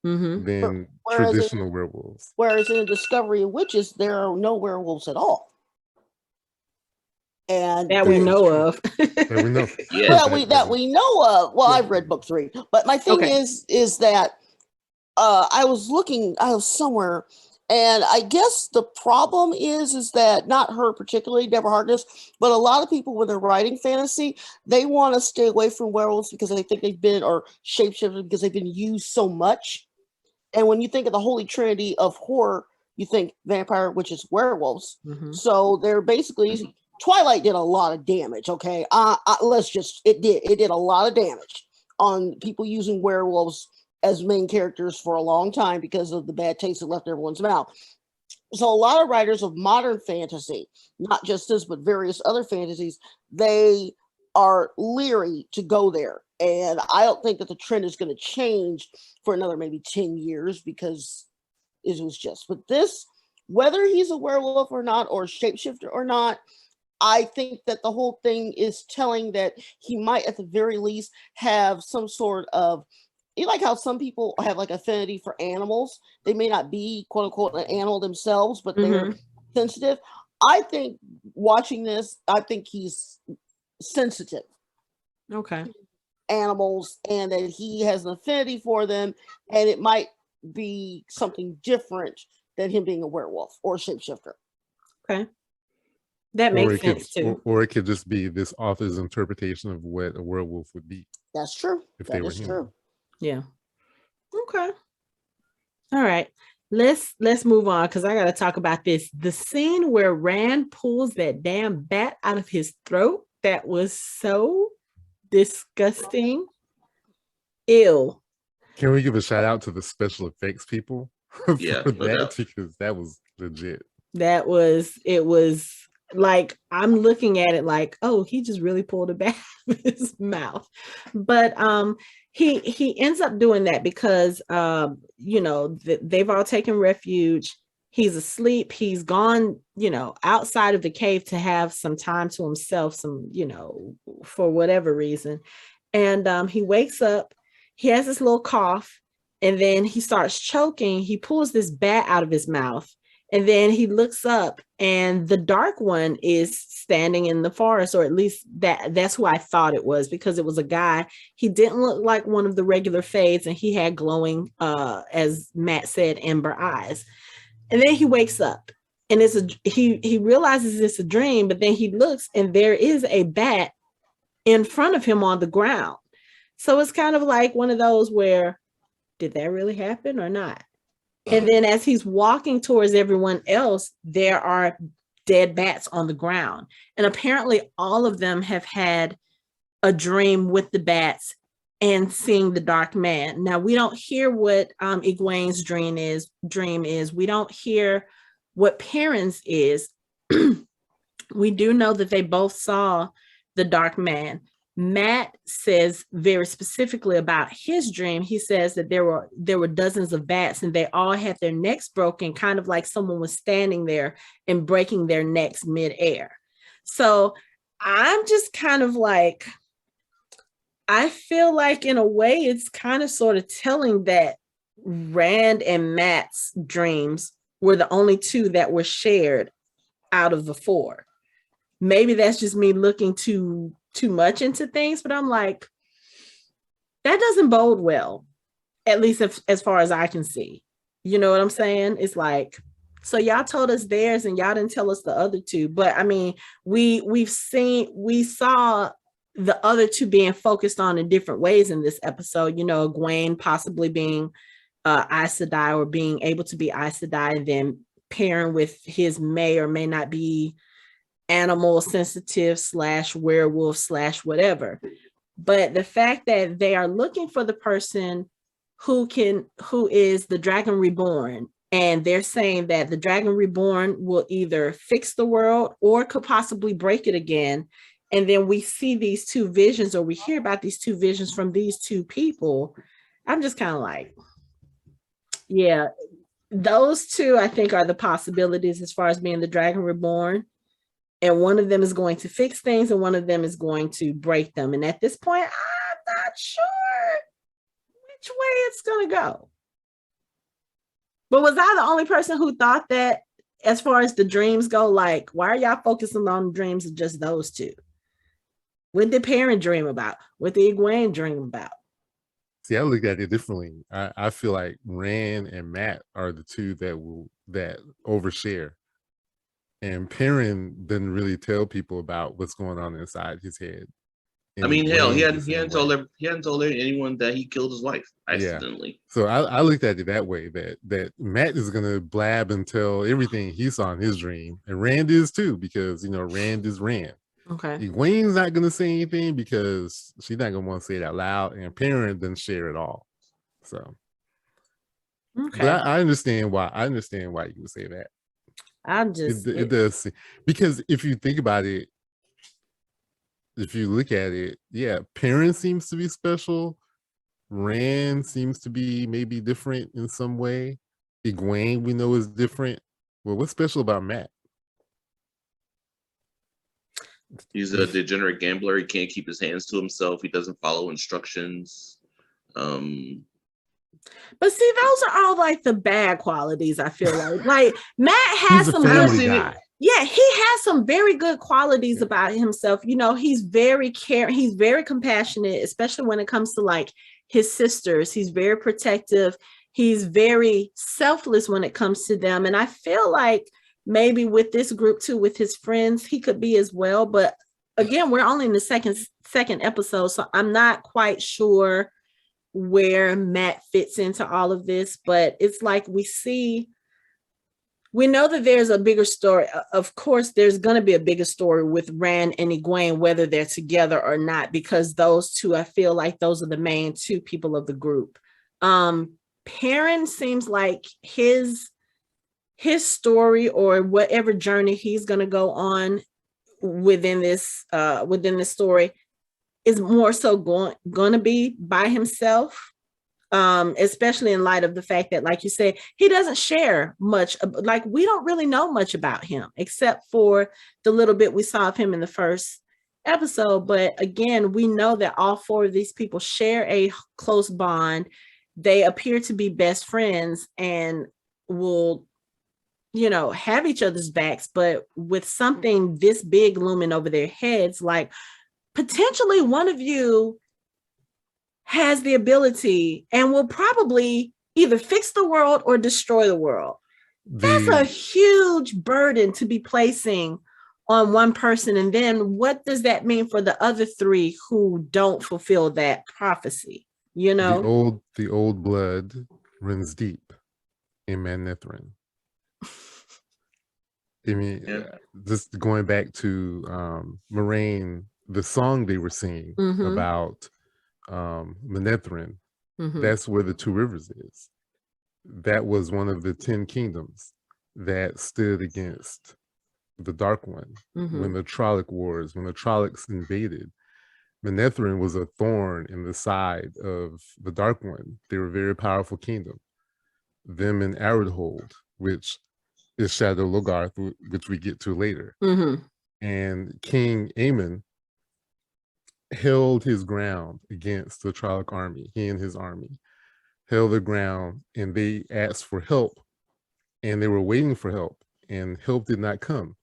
than Whereas traditional werewolves. Whereas in the Discovery of Witches, there are no werewolves at all. And that we know of. That we know. Yeah. that we know of. Well, I've read book 3, but my thing is that I was somewhere, and I guess the problem is that not her particularly, Deborah Harkness, but a lot of people when they're writing fantasy, they want to stay away from werewolves because they think they've been, or shapeshifted because they've been used so much. And when you think of the holy trinity of horror, you think vampire, witches, werewolves. So they're basically, Twilight did a lot of damage. Okay, it did a lot of damage on people using werewolves as main characters for a long time because of the bad taste it left in everyone's mouth. So a lot of writers of modern fantasy, not just this, but various other fantasies, they are leery to go there. And I don't think that the trend is going to change for another maybe 10 years because it was just. But this, whether he's a werewolf or not, or shapeshifter or not, I think that the whole thing is telling that he might at the very least have some sort of, like how some people have like affinity for animals. They may not be quote unquote an animal themselves, but they're sensitive. I think watching this, I think he's sensitive. Okay. Animals, and that he has an affinity for them, and it might be something different than him being a werewolf or a shapeshifter. Okay. That makes sense too. Or it could just be this author's interpretation of what a werewolf would be. That's true. That is true. Yeah. Okay. All right. Let's move on because I got to talk about this. The scene where Rand pulls that damn bat out of his throat, that was so disgusting. Ew. Can we give a shout out to the special effects people for that? Because that was legit. It was like, I'm looking at it like, oh, he just really pulled a bat out of his mouth. But he ends up doing that because they've all taken refuge. He's asleep. He's gone, outside of the cave to have some time to himself, for whatever reason. And he wakes up, he has this little cough, and then he starts choking. He pulls this bat out of his mouth, and then he looks up, and the dark one is standing in the forest, or at least that's who I thought it was, because it was a guy. He didn't look like one of the regular fades, and he had glowing, as Matt said, amber eyes. And then he wakes up, and he realizes it's a dream, but then he looks, and there is a bat in front of him on the ground. So it's kind of like one of those where, did that really happen or not? And then as he's walking towards everyone else, there are dead bats on the ground. And apparently all of them have had a dream with the bats and seeing the dark man. Now, we don't hear what Egwene's dream is. We don't hear what Perrin's is. We do know that they both saw the dark man. Matt says very specifically about his dream. He says that there were dozens of bats, and they all had their necks broken, kind of like someone was standing there and breaking their necks midair. So I'm just kind of like, I feel like in a way it's kind of sort of telling that Rand and Matt's dreams were the only two that were shared out of the 4. Maybe that's just me looking too much into things, but I'm like, that doesn't bode well, at least as far as I can see. You know what I'm saying? It's like, so y'all told us theirs and y'all didn't tell us the other 2. But I mean, we saw the other 2 being focused on in different ways in this episode. Egwene possibly being Aes Sedai, or being able to be Aes Sedai, and then pairing with his may or may not be animal sensitive / werewolf / whatever. But the fact that they are looking for the person who is the Dragon Reborn, and they're saying that the Dragon Reborn will either fix the world or could possibly break it again and then we see these two visions, or we hear about these two visions from these two people, I'm just kind of like, yeah, those two I think are the possibilities as far as being the Dragon Reborn. And one of them is going to fix things and one of them is going to break them. And at this point, I'm not sure which way it's going to go. But was I the only person who thought that, as far as the dreams go, like, why are y'all focusing on the dreams of just those two? What did Perrin dream about? What did Egwene dream about? See, I look at it differently. I feel like Rand and Matt are the two that overshare. And Perrin didn't really tell people about what's going on inside his head. I mean, hell, he hadn't told anyone that he killed his wife accidentally. Yeah. So I looked at it that way, that Matt is gonna blab and tell everything he saw in his dream, and Rand is too, because Rand is Rand. Okay. Egwene's not gonna say anything because she's not gonna want to say it out loud, and Perrin didn't share it all. So, okay. But I understand why. I understand why you would say that. It does, because if you think about it, if you look at it, yeah, Perrin seems to be special. Rand seems to be maybe different in some way. Egwene we know is different. Well, what's special about Matt? He's a degenerate gambler. He can't keep his hands to himself. He doesn't follow instructions. But see, those are all like the bad qualities, I feel like. Like Matt has some guy. Yeah, he has some very good qualities about himself. He's very caring, he's very compassionate, especially when it comes to like his sisters. He's very protective. He's very selfless when it comes to them. And I feel like maybe with this group too, with his friends, he could be as well. But again, we're only in the second episode, so I'm not quite sure where Matt fits into all of this. But it's like we know that there's a bigger story. Of course, there's going to be a bigger story with Rand and Egwene, whether they're together or not, because those two, I feel like those are the main two people of the group. Perrin seems like his story, or whatever journey he's going to go on within this story, is more so going to be by himself. Especially in light of the fact that, like you said, he doesn't share much. Like, we don't really know much about him, except for the little bit we saw of him in the first episode. But again, we know that all four of these people share a close bond. They appear to be best friends and will, have each other's backs. But with something this big looming over their heads, like potentially one of you has the ability and will probably either fix the world or destroy the world. That's a huge burden to be placing on one person. And then what does that mean for the other three who don't fulfill that prophecy? The old blood runs deep in Manetheren. I mean, just going back to Moraine, the song they were singing about Manetheren, that's where the Two Rivers is. That was one of the 10 kingdoms that stood against the Dark One when the Trolloc Wars, when the Trollocs invaded. Manetheren was a thorn in the side of the Dark One. They were a very powerful kingdom. Them and Aridhold, which is Shadow Logarth, which we get to later. And King Aemon held his ground against the Trolloc army. He and his army held their ground, and they asked for help, and they were waiting for help, and help did not come.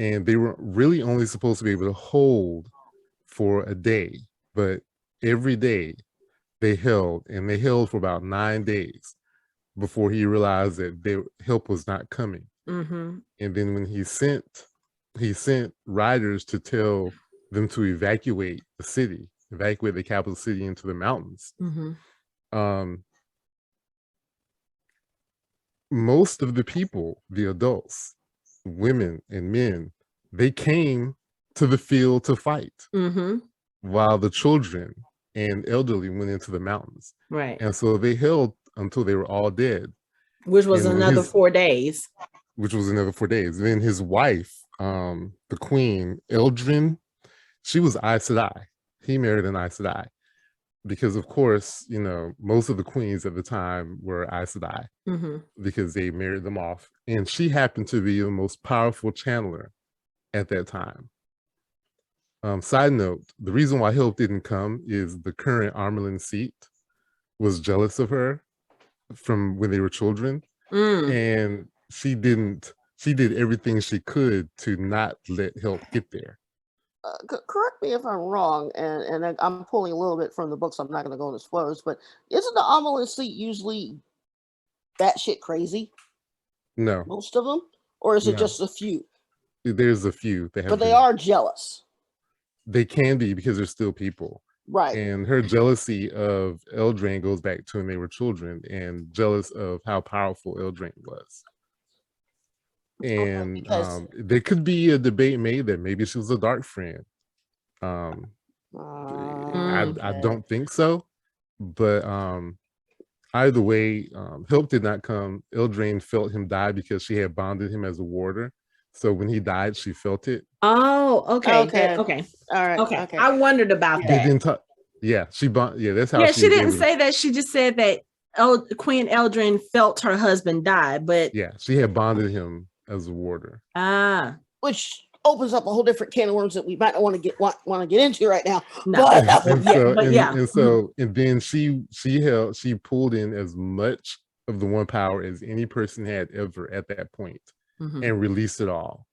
And they were really only supposed to be able to hold for a day, but every day they held, and they held for about 9 days before he realized that their help was not coming. And then when he sent riders to tell them to evacuate the city, evacuate the capital city into the mountains. Most of the people, the adults, women and men, they came to the field to fight, while the children and elderly went into the mountains. Right. And so they held until they were all dead. Which was another 4 days. Then his wife, the queen, Eldrin, she was Aes Sedai. He married an Aes Sedai because, of course, most of the queens at the time were Aes Sedai because they married them off. And she happened to be the most powerful channeler at that time. Side note, the reason why Hilp didn't come is the current Armelin seat was jealous of her from when they were children. And she did everything she could to not let Hilp get there. Correct me if I'm wrong, and I'm pulling a little bit from the book, so I'm not going to go into spoilers, but isn't the Armelin seat usually batshit crazy? No. Most of them? Or is it just a few? There's a few. But they are jealous. They can be because they're still people. Right. And her jealousy of Eldraine goes back to when they were children and jealous of how powerful Eldraine was. And there could be a debate made that maybe she was a dark friend. I don't think so. But either way, Hilp did not come. Eldraine felt him die because she had bonded him as a warder. So when he died, she felt it. Oh, okay. All right. Okay. I wondered about that. They didn't she bond. Yeah, that's how. Yeah, she didn't say that. She just said that Queen Eldraine felt her husband die, but yeah, she had bonded him as a warder. Which opens up a whole different can of worms that we might not want to get into right now. No. And then she pulled in as much of the one power as any person had ever at that point, and released it all,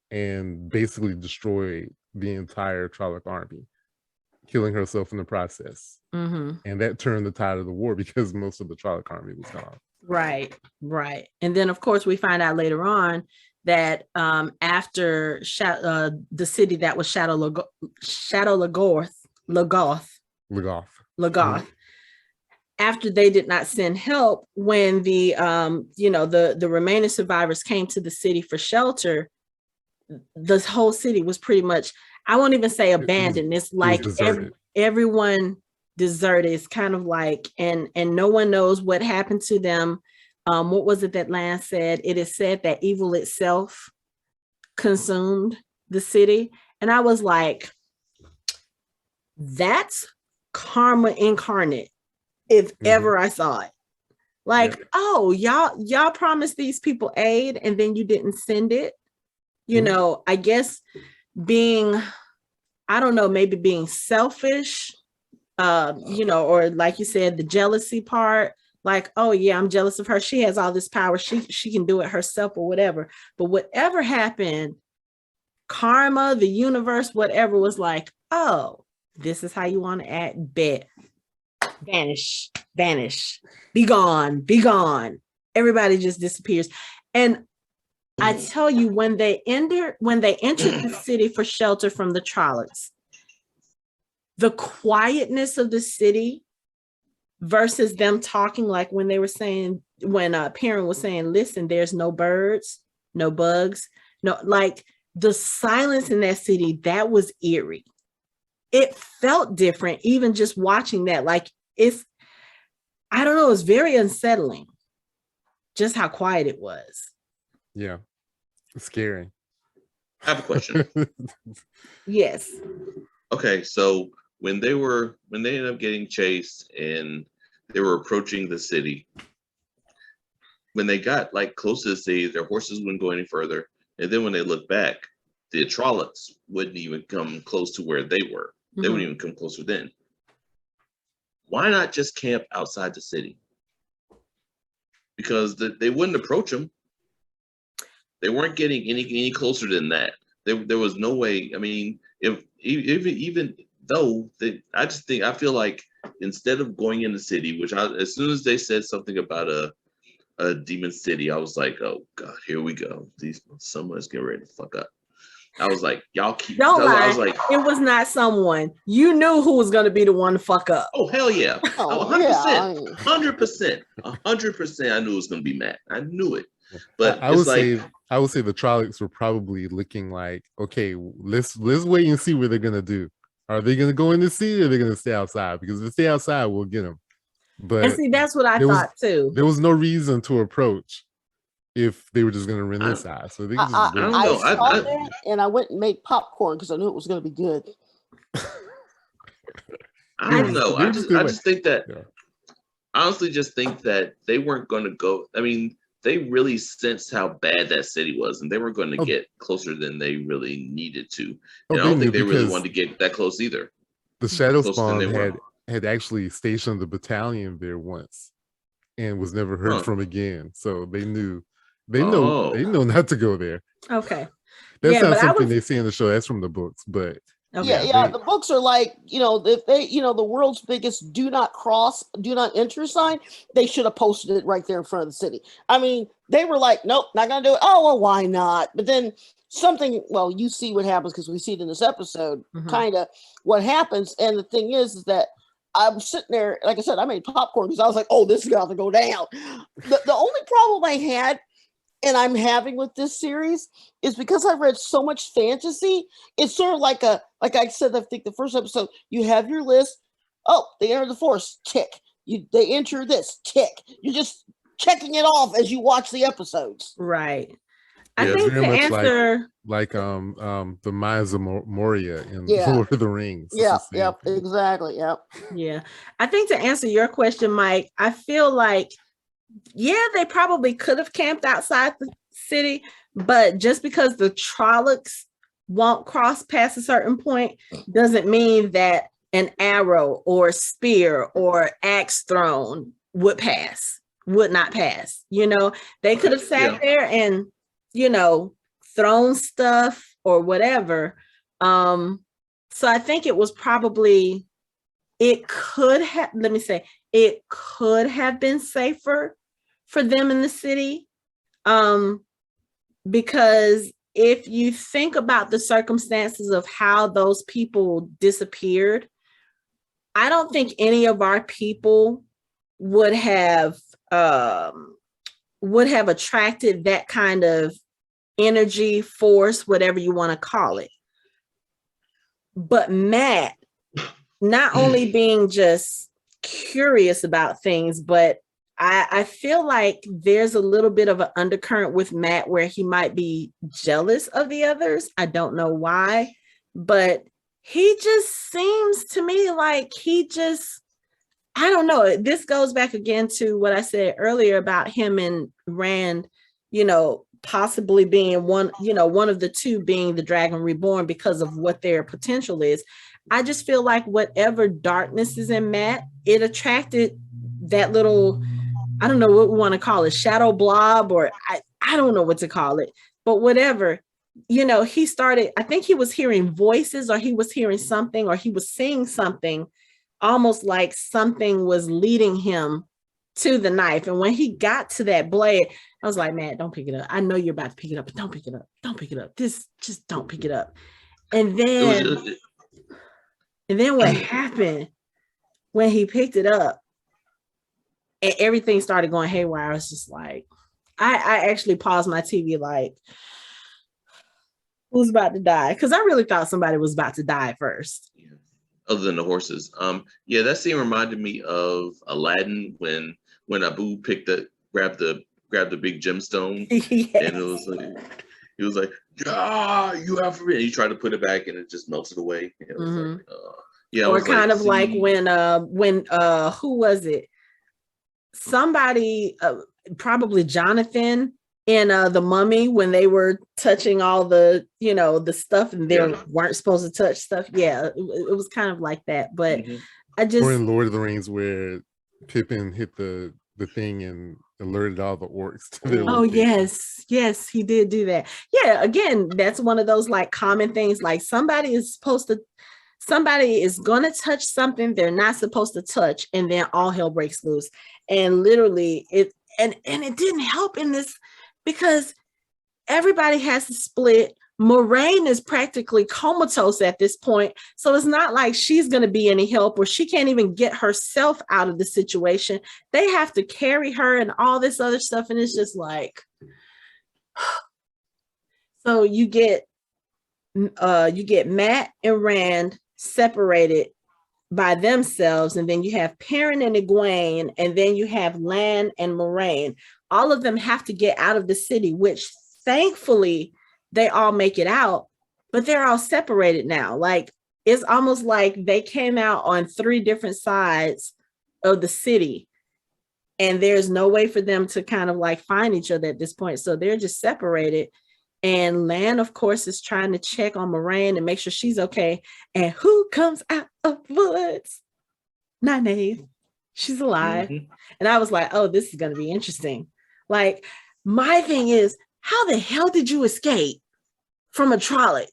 and basically destroyed the entire Trolloc army, killing herself in the process. And that turned the tide of the war because most of the Trolloc army was gone. Right. And then, of course, we find out later on that after the city that was Shadow Lagoth, after they did not send help, when the the remaining survivors came to the city for shelter, the whole city was pretty much, I won't even say abandoned. It's like everyone deserted. It's kind of like, and no one knows what happened to them. What was it that Lance said? It is said that evil itself consumed the city. And I was like, that's karma incarnate, if ever I saw it. Like, oh, y'all promised these people aid and then you didn't send it. I guess being, I don't know, maybe being selfish, or like you said, the jealousy part, like, oh yeah, I'm jealous of her. She has all this power. She can do it herself or whatever. But whatever happened, karma, the universe, whatever was like, oh, this is how you want to act. Bet. Vanish, be gone. Everybody just disappears. And I tell you, when they entered the city for shelter from the Trollocs, the quietness of the city versus them talking, like when they were saying, when Perrin was saying, listen, there's no birds, no bugs, no, like the silence in that city, that was eerie. It felt different, even just watching that. Like I don't know, it's very unsettling just how quiet it was. Yeah, it's scary. I have a question. Yes. Okay, so when they ended up getting chased and they were approaching the city, when they got like close to the city, their horses wouldn't go any further. And then when they looked back, the Trollocs wouldn't even come close to where they were. They wouldn't even come closer then. Why not just camp outside the city? Because they wouldn't approach them. They weren't getting any closer than that. There was no way. I mean, even though I feel like instead of going in the city, as soon as they said something about a demon city, I was like, oh God, here we go. Someone's getting ready to fuck up. I was like, y'all keep. Don't lie. I was like, it was not someone. You knew who was going to be the one to fuck up. Oh hell yeah! 100%, 100%. I knew it was going to be Matt. I knew it. But I would say the Trollocs were probably looking like, okay, let's wait and see what they're going to do. Are they going to go in the city or are they going to stay outside? Because if they stay outside, we'll get them. But and see, that's what I thought too. There was no reason to approach if they were just going to run inside. So they I saw that and I went and made popcorn because I knew it was going to be good. I don't know. I just think that Yeah. I honestly just think that they weren't going to go. I mean, they really sensed how bad that city was, and they were going to get closer than they really needed to. And I don't think they really wanted to get that close either. The Shadow Closer than Spawn they were. had actually stationed the battalion there once and was never heard from again. So they know not to go there. Okay. That's not something they see in the show. That's from the books, but okay. Yeah. The books are like, if they, the world's biggest do not enter sign, they should have posted it right there in front of the city. I mean, they were like, nope, not gonna do it. Oh, well, why not? But then you see what happens because we see it in this episode, kind of what happens. And the thing is that I'm sitting there, like I said, I made popcorn because I was like, oh, this is going to go down. The only problem I had, and I'm having with this series, is because I've read so much fantasy. It's sort of like I said, I think the first episode, you have your list. Oh, they enter the force, tick. They enter this, tick. You're just checking it off as you watch the episodes. Right. Yeah, I think very much answer like the Mines of Moria in Lord of the Rings. Yeah, yep, exactly. Yep. Yeah. I think to answer your question, Mike, I feel like they probably could have camped outside the city, but just because the Trollocs won't cross past a certain point doesn't mean that an arrow or spear or axe thrown would not pass. They could have sat there and thrown stuff or whatever. So I think it was probably, it could have been safer for them in the city. Because if you think about the circumstances of how those people disappeared, I don't think any of our people would have attracted that kind of energy, force, whatever you want to call it. But Matt, not only being just curious about things, but I feel like there's a little bit of an undercurrent with Matt where he might be jealous of the others. I don't know why, but he just seems to me like I don't know. This goes back again to what I said earlier about him and Rand, possibly being one of the two being the Dragon Reborn because of what their potential is. I just feel like whatever darkness is in Matt, it attracted that little, I don't know what we want to call it, shadow blob, or I don't know what to call it, but whatever, he started, I think he was hearing voices, or he was hearing something, or he was seeing something, almost like something was leading him to the knife. And when he got to that blade, I was like, man, don't pick it up. I know you're about to pick it up, but don't pick it up. Don't pick it up. Just don't pick it up. And then what happened when he picked it up and everything started going haywire, I was just like, I actually paused my TV like, who's about to die? Because I really thought somebody was about to die first. Yeah. Other than the horses. That scene reminded me of Aladdin when Abu grabbed the big gemstone. Yes. And he was like, yeah, you have it. And he tried to put it back and it just melted away. And it was like, or kind of like when who was it? Somebody, probably Jonathan in The Mummy, when they were touching all the the stuff and they weren't supposed to touch stuff. It was kind of like that. But I just, or in Lord of the Rings where Pippin hit the thing and alerted all the orcs to their location. yes, he did do that. Again, that's one of those like common things, like somebody is going to touch something they're not supposed to touch, and then all hell breaks loose. And literally it didn't help in this because everybody has to split. Moraine is practically comatose at this point. So it's not like she's going to be any help, or she can't even get herself out of the situation. They have to carry her and all this other stuff. And it's just like, so you get Matt and Rand separated by themselves, and then you have Perrin and Egwene, and then you have Lan and Moraine. All of them have to get out of the city, which thankfully they all make it out, but they're all separated now. Like, it's almost like they came out on 3 different sides of the city, and there's no way for them to kind of like find each other at this point. So they're just separated. And Lan, of course, is trying to check on Moraine and make sure she's okay. And who comes out of the woods? Nynaeve. She's alive. Mhm. And I was like, oh, this is going to be interesting. Like, my thing is, how the hell did you escape from a Trolloc?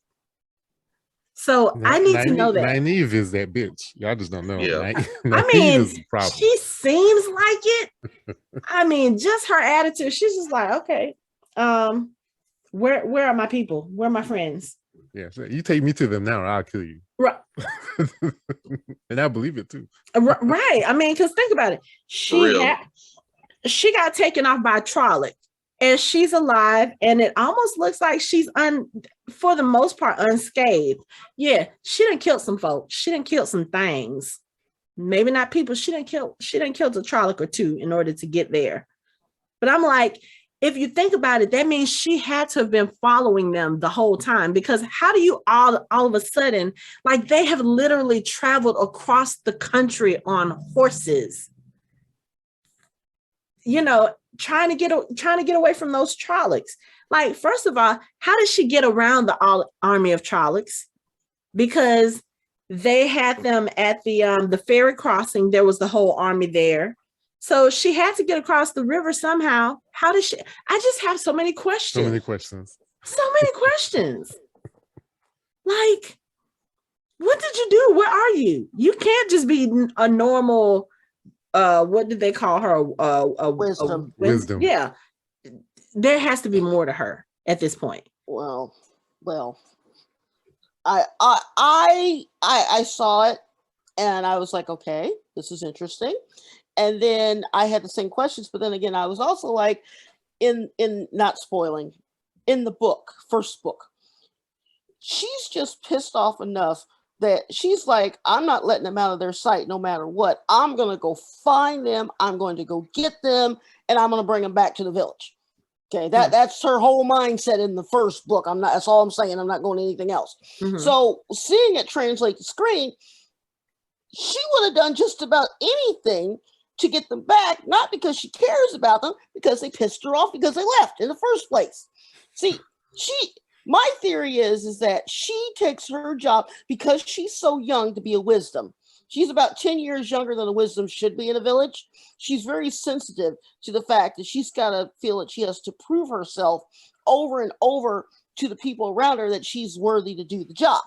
So I need to know that. Nynaeve is that bitch. Y'all just don't know. Yeah. I mean, is the problem. she seems like it. I mean, just her attitude. She's just like, okay, where are my people? Where are my friends? Yeah, so you take me to them now, or I'll kill you. Right. And I believe it too. Right. I mean, because think about it. For real. She got taken off by Trolloc, and she's alive, and it almost looks like she's for the most part unscathed. Yeah, she done killed some folks. She done killed some things. Maybe not people. She done killed a Trolloc or 2 in order to get there. But I'm like, if you think about it, that means she had to have been following them the whole time, because how do you all of a sudden, like, they have literally traveled across the country on horses, you know, trying to get away from those Trollocs. Like, first of all, how did she get around the army of Trollocs? Because they had them at the ferry crossing. There was the whole army there. So she had to get across the river somehow. How did she? I just have so many questions. So many questions. Like, what did you do? Where are you? You can't just be a normal, what did they call her? Wisdom. Wisdom. Yeah. There has to be more to her at this point. Well, I saw it and I was like, okay, this is interesting. And then I had the same questions, but then again, I was also like, in not spoiling, in the book, first book, she's just pissed off enough that she's like, I'm not letting them out of their sight no matter what. I'm going to go find them. I'm going to go get them, and I'm going to bring them back to the village. Okay, that's her whole mindset in the first book. That's all I'm saying. I'm not going to anything else. Mm-hmm. So seeing it translate to screen, she would have done just about anything to get them back, not because she cares about them, because they pissed her off because they left in the first place. See, my theory is that she takes her job because she's so young to be a wisdom. She's about 10 years younger than a wisdom should be in a village. She's very sensitive to the fact that she's got to feel that she has to prove herself over and over to the people around her that she's worthy to do the job.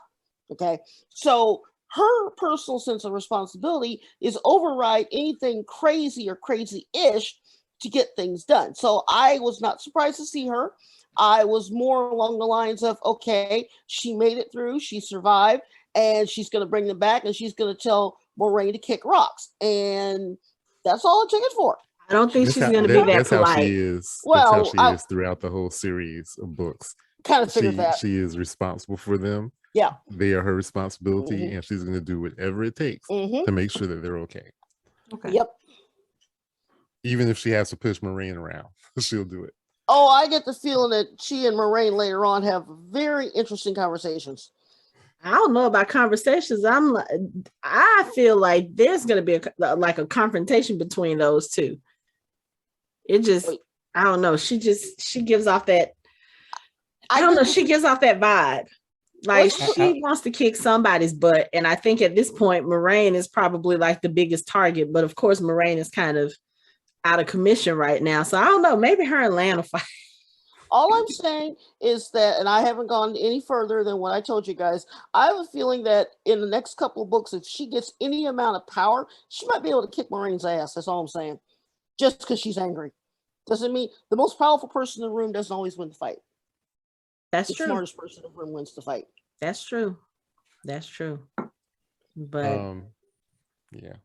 Okay, so her personal sense of responsibility is override anything crazy or crazy-ish to get things done. So I was not surprised to see her. I was more along the lines of, okay, she made it through, she survived, and she's going to bring them back, and she's going to tell Moraine to kick rocks. And that's all I took it for. I don't think she's going to be that that's polite. How she is. Well, that's how she is throughout the whole series of books. Kind of figured that. She is responsible for them. Yeah. They are her responsibility, and she's going to do whatever it takes to make sure that they're okay. Okay. Yep. Even if she has to push Moraine around, she'll do it. Oh, I get the feeling that she and Moraine later on have very interesting conversations. I don't know about conversations. I feel like there's going to be a confrontation between those two. It just, I don't know. She gives off that, I don't know. She gives off that vibe. Like, she wants to kick somebody's butt. And I think at this point, Moraine is probably like the biggest target. But of course, Moraine is kind of out of commission right now. So I don't know. Maybe her and Lan will fight. All I'm saying is that, and I haven't gone any further than what I told you guys, I have a feeling that in the next couple of books, if she gets any amount of power, she might be able to kick Moraine's ass. That's all I'm saying. Just because she's angry. Doesn't mean the most powerful person in the room doesn't always win the fight. That's the true. Smartest person in the room wins the fight. That's true. That's true. But yeah.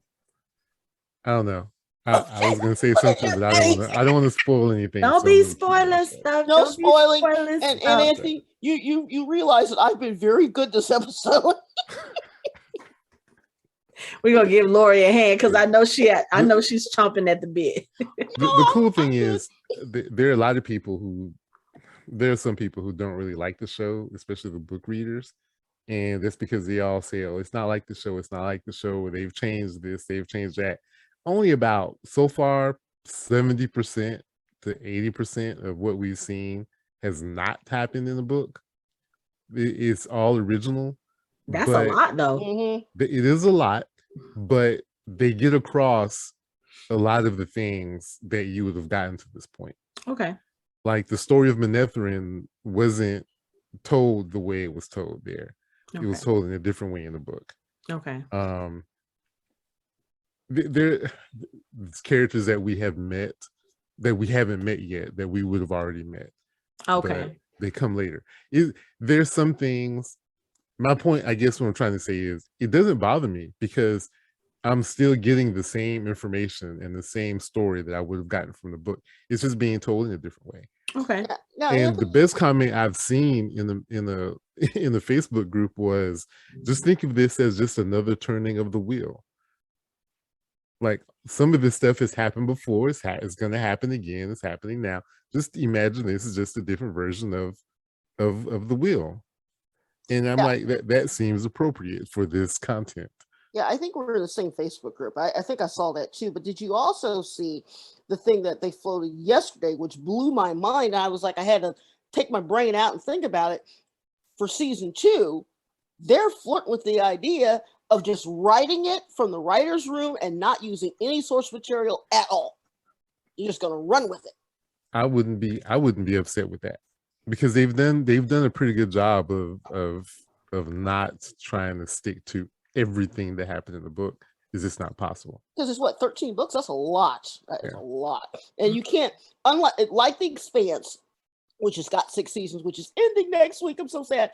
I don't know. I was going to say something, but I don't want to spoil anything. Don't be spoiling stuff. No spoiling. And stuff. Anthony, you realize that I've been very good this episode. We're gonna give Lori a hand because I know she's chomping at the bit. The cool thing is there are a lot of people there are some people who don't really like the show, especially the book readers. And that's because they all say, oh, it's not like the show, it's not like the show, they've changed this, they've changed that. Only about, so far, 70% to 80% of what we've seen has not happened in the book. It's all original. That's a but lot, though. Mm-hmm. it is a lot, but they get across a lot of the things that you would have gotten to this point. Okay. Like the story of Manetheren wasn't told the way it was told there. It was Okay. told in a different way in the book. Okay. There's characters that we have met that we haven't met yet that we would have already met. Okay. But they come later. There's some things. My point, I guess, what I'm trying to say is it doesn't bother me because I'm still getting the same information and the same story that I would have gotten from the book. It's just being told in a different way. Okay. And the best comment I've seen in the Facebook group was, just think of this as just another turning of the wheel. Like, some of this stuff has happened before, it's going to happen again, it's happening now. Just imagine this is just a different version of the wheel. And I'm like, that seems appropriate for this content. Yeah, I think we're in the same Facebook group. I think I saw that too. But did you also see the thing that they floated yesterday, which blew my mind? I was like, I had to take my brain out and think about it. For season 2, they're flirting with the idea of just writing it from the writer's room and not using any source material at all. You're just going to run with it. I wouldn't be upset with that, because they've done a pretty good job of not trying to stick to everything that happened in the book. Is this not possible? Because it's what, 13 books? That's a lot. That is a lot. And you can't, like The Expanse, which has got 6 seasons, which is ending next week. I'm so sad.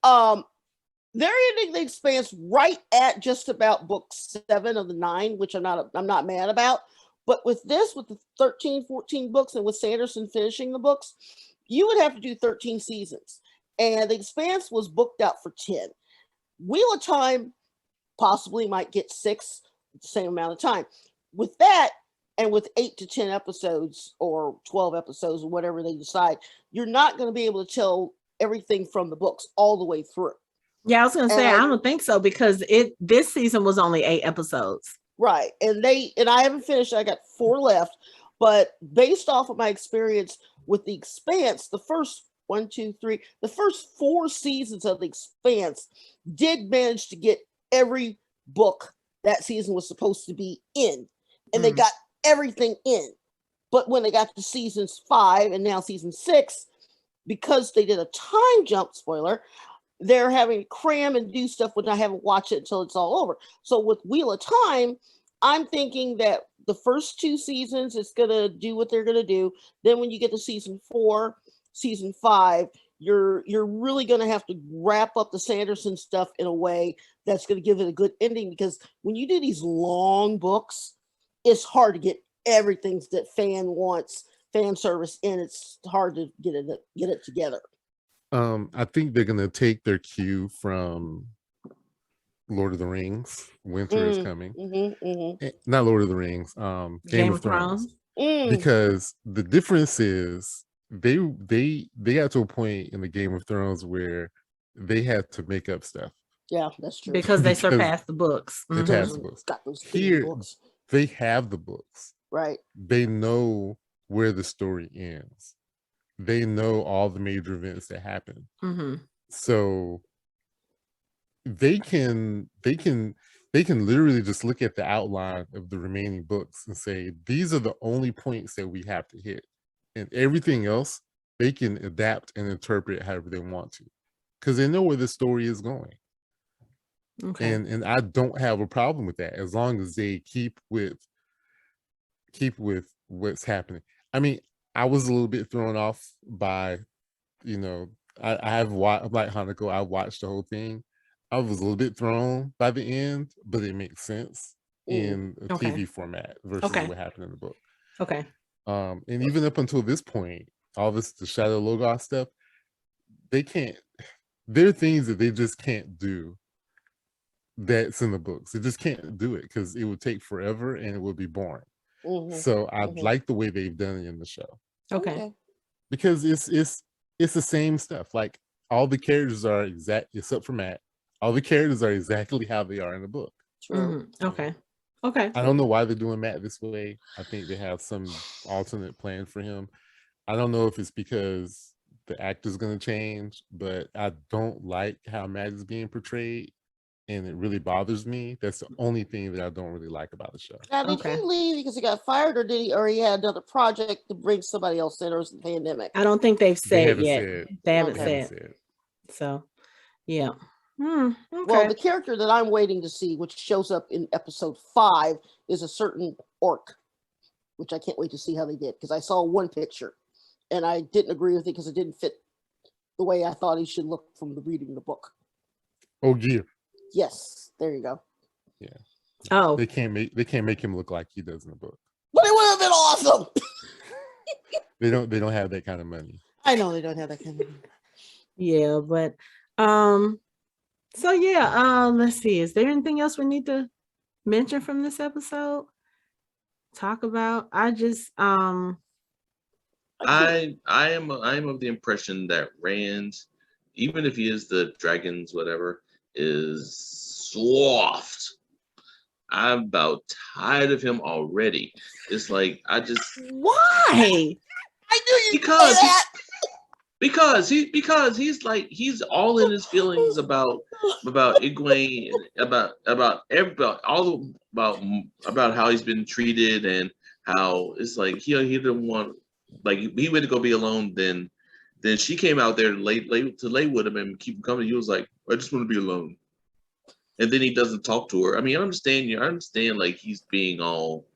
They're ending The Expanse right at just about book 7 of the 9, which I'm not mad about. But with this, with the 13, 14 books, and with Sanderson finishing the books, you would have to do 13 seasons. And The Expanse was booked out for 10. Wheel of Time possibly might get 6 at the same amount of time. With that, and with 8 to 10 episodes or 12 episodes or whatever they decide, you're not going to be able to tell everything from the books all the way through. Yeah, I was going to say, I don't think so, because this season was only 8 episodes. Right. And I haven't finished. I got 4 left. But based off of my experience with The Expanse, the first 4 seasons of The Expanse did manage to get every book that season was supposed to be in. And they got everything in. But when they got to seasons 5 and now season 6, because they did a time jump, spoiler, they're having to cram and do stuff when I haven't watched it until it's all over. So with Wheel of Time, I'm thinking that the first 2 seasons, it's going to do what they're going to do. Then when you get to season 4, season 5, you're really going to have to wrap up the Sanderson stuff in a way that's going to give it a good ending, because when you do these long books, it's hard to get everything that fan service in. It's hard to get it together. I think they're gonna take their cue from Lord of the Rings. Winter is coming. Not Lord of the Rings. Game of Thrones. Because the difference is they got to a point in the Game of Thrones where they had to make up stuff. Yeah, that's true. Because they surpassed the books. They passed the books. Got those Here, books. They have the books. Right. They know where the story ends. They know all the major events that happen. So they can literally just look at the outline of the remaining books and say, these are the only points that we have to hit, and everything else they can adapt and interpret however they want to, because they know where the story is going. Okay. And I don't have a problem with that, as long as they keep with what's happening. I mean, I was a little bit thrown off by, I have watched, like Hanako, I watched the whole thing. I was a little bit thrown by the end, but it makes sense in a TV format versus what happened in the book. Okay. And even up until this point, all this, the Shadow Logos stuff, there are things that they just can't do that's in the books. They just can't do it because it would take forever and it would be boring. So I like the way they've done it in the show. Okay. Because it's the same stuff. Like, all the characters are exact, except for Matt. All the characters are exactly how they are in the book. True. Okay. Okay. I don't know why they're doing Matt this way. I think they have some alternate plan for him. I don't know if it's because the actor's going to change, but I don't like how Matt is being portrayed, and it really bothers me. That's the only thing that I don't really like about the show. Now, did he leave because he got fired, or he had another project to bring somebody else in, or was it the pandemic? I don't think they've said They yet. They haven't said. So, yeah. Okay. Well, the character that I'm waiting to see, which shows up in episode 5, is a certain orc, which I can't wait to see how they did, because I saw one picture and I didn't agree with it because it didn't fit the way I thought he should look from the reading the book. Oh, yeah. Yes, there you go. Yeah. Oh, they can't make him look like he does in the book. But it would have been awesome. They don't have that kind of money. I know they don't have that kind of money. Yeah, but so yeah, let's see. Is there anything else we need to mention from this episode? Talk about? I am of the impression that Rand, even if he is the dragons, whatever, is soft. I'm about tired of him already. It's like why? I knew you because because he's all in his feelings about Egwene, about how he's been treated, and how it's like he didn't want, like, he went to go be alone. Then she came out there to lay with him and keep him company. He was like, I just want to be alone. And then he doesn't talk to her. I mean, I understand like he's being all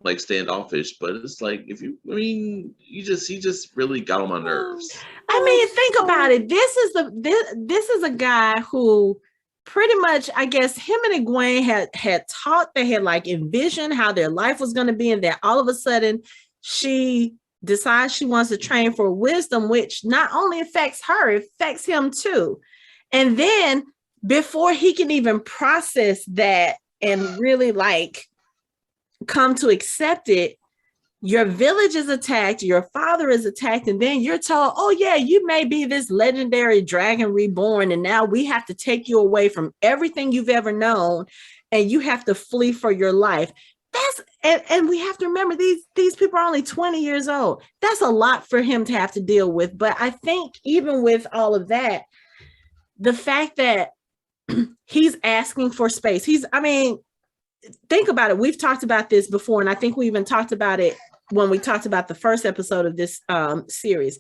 like standoffish, but it's like he just really got on my nerves. I mean, think about it. This is a guy who pretty much, I guess, him and Egwene had talked. They had like envisioned how their life was going to be, and then all of a sudden she decides she wants to train for wisdom, which not only affects her, it affects him too. And then before he can even process that and really like come to accept it, your village is attacked, your father is attacked, and then you're told, oh yeah, you may be this legendary dragon reborn, and now we have to take you away from everything you've ever known, and you have to flee for your life. And we have to remember these people are only 20 years old. That's a lot for him to have to deal with. But I think even with all of that, the fact that he's asking for space, think about it. We've talked about this before, and I think we even talked about it when we talked about the first episode of this series.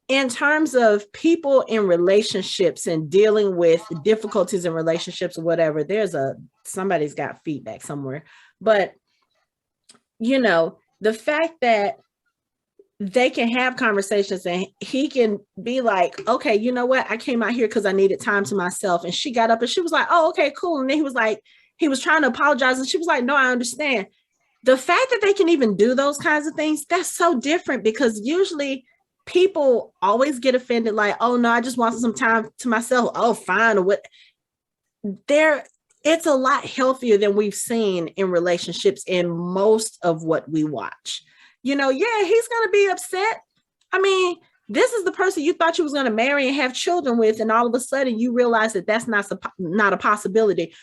In terms of people in relationships and dealing with difficulties in relationships or whatever, somebody's got feedback somewhere. But, the fact that they can have conversations and he can be like, okay, you know what? I came out here because I needed time to myself. And she got up and she was like, oh, okay, cool. And then he was trying to apologize. And she was like, no, I understand. The fact that they can even do those kinds of things, that's so different, because usually people always get offended. Like, oh no, I just want some time to myself. Oh, fine. Or what? It's a lot healthier than we've seen in relationships in most of what we watch. He's going to be upset. I mean, this is the person you thought you was going to marry and have children with, and all of a sudden you realize that that's not a possibility.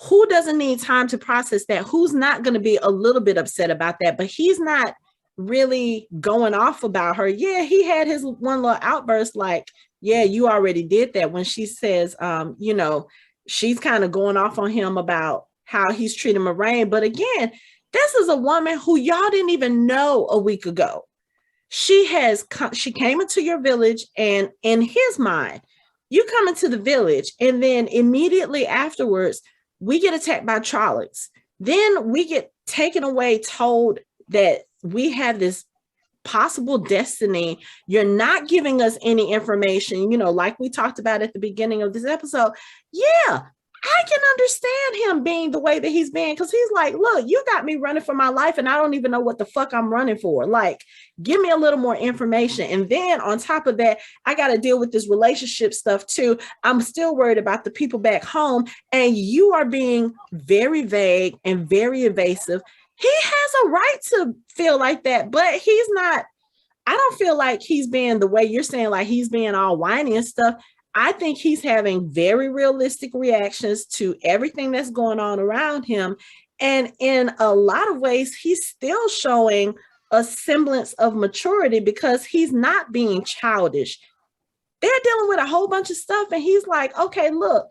Who doesn't need time to process that? Who's not going to be a little bit upset about that? But he's not really going off about her. Yeah, he had his one little outburst like, yeah, you already did that, when she says, she's kind of going off on him about how he's treating Moraine. But again, this is a woman who y'all didn't even know a week ago. She came into your village, and in his mind, you come into the village, and then immediately afterwards, we get attacked by Trollocs. Then we get taken away, told that we have this possible destiny. You're not giving us any information, like we talked about at the beginning of this episode. Yeah, I can understand him being the way that he's being, because he's like, look, you got me running for my life and I don't even know what the fuck I'm running for. Like, give me a little more information. And then on top of that, I got to deal with this relationship stuff too. I'm still worried about the people back home, and you are being very vague and very evasive. He has a right to feel like that, but he's not. I don't feel like he's being the way you're saying, like he's being all whiny and stuff. I think he's having very realistic reactions to everything that's going on around him. And in a lot of ways, he's still showing a semblance of maturity because he's not being childish. They're dealing with a whole bunch of stuff. And he's like, okay, look,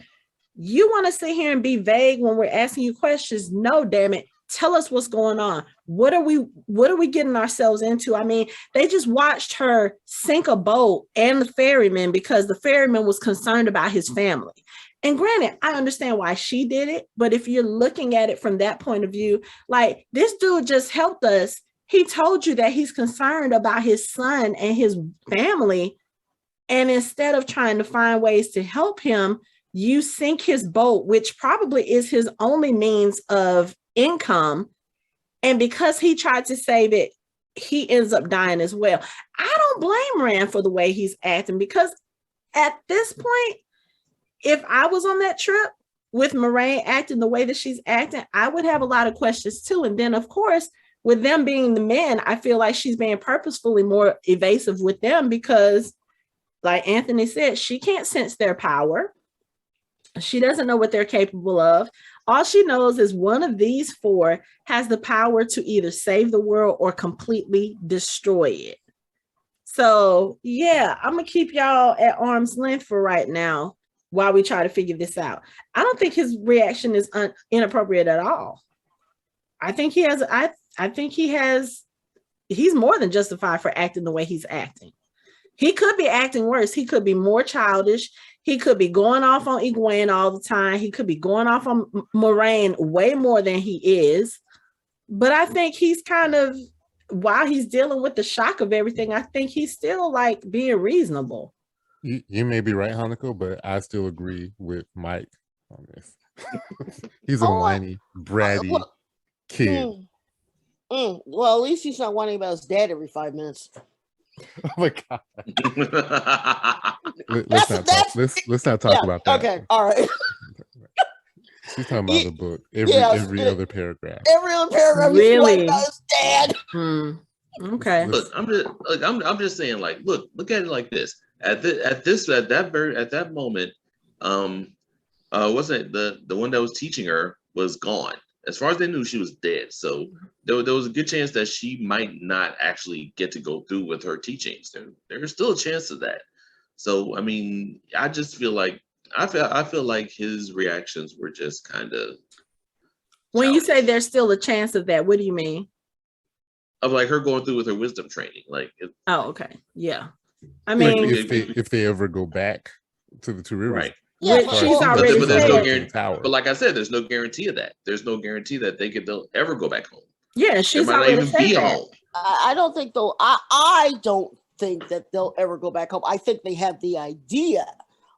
you want to sit here and be vague when we're asking you questions? No, damn it. Tell us what's going on. What are we getting ourselves into? I mean, they just watched her sink a boat and the ferryman because the ferryman was concerned about his family. And granted, I understand why she did it, but if you're looking at it from that point of view, like, this dude just helped us. He told you that he's concerned about his son and his family. And instead of trying to find ways to help him, you sink his boat, which probably is his only means of income. And because he tried to save it, he ends up dying as well. I don't blame Rand for the way he's acting, because at this point, if I was on that trip with Moraine acting the way that she's acting, I would have a lot of questions too. And then, of course, with them being the men, I feel like she's being purposefully more evasive with them because, like Anthony said, she can't sense their power. She doesn't know what they're capable of. All she knows is one of these four has the power to either save the world or completely destroy it. So, yeah, I'm going to keep y'all at arm's length for right now while we try to figure this out. I don't think his reaction is inappropriate at all. I think he has, I think he's more than justified for acting the way he's acting. He could be acting worse. He could be more childish. He could be going off on Egwene all the time. He could be going off on Moraine way more than he is. But I think he's kind of, while he's dealing with the shock of everything, I think he's still like being reasonable. You may be right, Hanako, but I still agree with Mike on this. He's a whiny, bratty kid. Well, at least he's not whining about his dad every 5 minutes. Oh my god! Let's not talk about that. Okay, all right. She's talking about the book. Every other paragraph. Every other paragraph. Really? About his dad. Okay. Look, I'm just saying. Like, look at it like this. At that moment, wasn't the one that was teaching her was gone. As far as they knew, she was dead. So there was a good chance that she might not actually get to go through with her teachings. There's still a chance of that. So I mean, I just feel like I feel like his reactions were just kind of. When you say there's still a chance of that, what do you mean? Of like her going through with her wisdom training, like. Oh, okay, yeah. I mean, if they ever go back to the Two Rivers, right? Yeah, she's already but there's said. no guarantee. But like I said, there's no guarantee of that. There's no guarantee that they'll ever go back home. Yeah, she's might not already even said be that. home. I don't think though. I don't think that they'll ever go back home. I think they have the idea,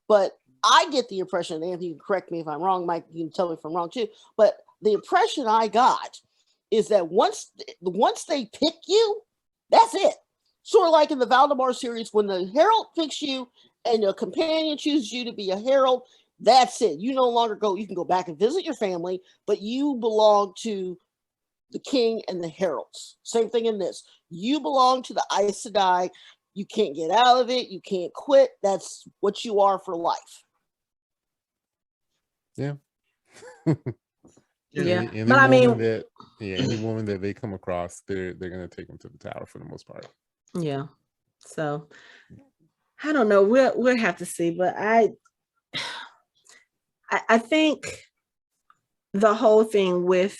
but I get the impression. Anthony, you can correct me if I'm wrong. Mike, you can tell me if I'm wrong too. But the impression I got is that once they pick you, that's it. Sort of like in the Valdemar series, when the Herald picks you and a companion chooses you to be a Herald. That's it. You no longer go. You can go back and visit your family, but you belong to the king and the heralds. Same thing in this. You belong to the Aes Sedai. You can't get out of it. You can't quit. That's what you are for life. Yeah. Yeah. Any But I mean, any woman that they come across, they're gonna take them to the tower for the most part. yeah. So I don't know. We'll have to see. But I think the whole thing with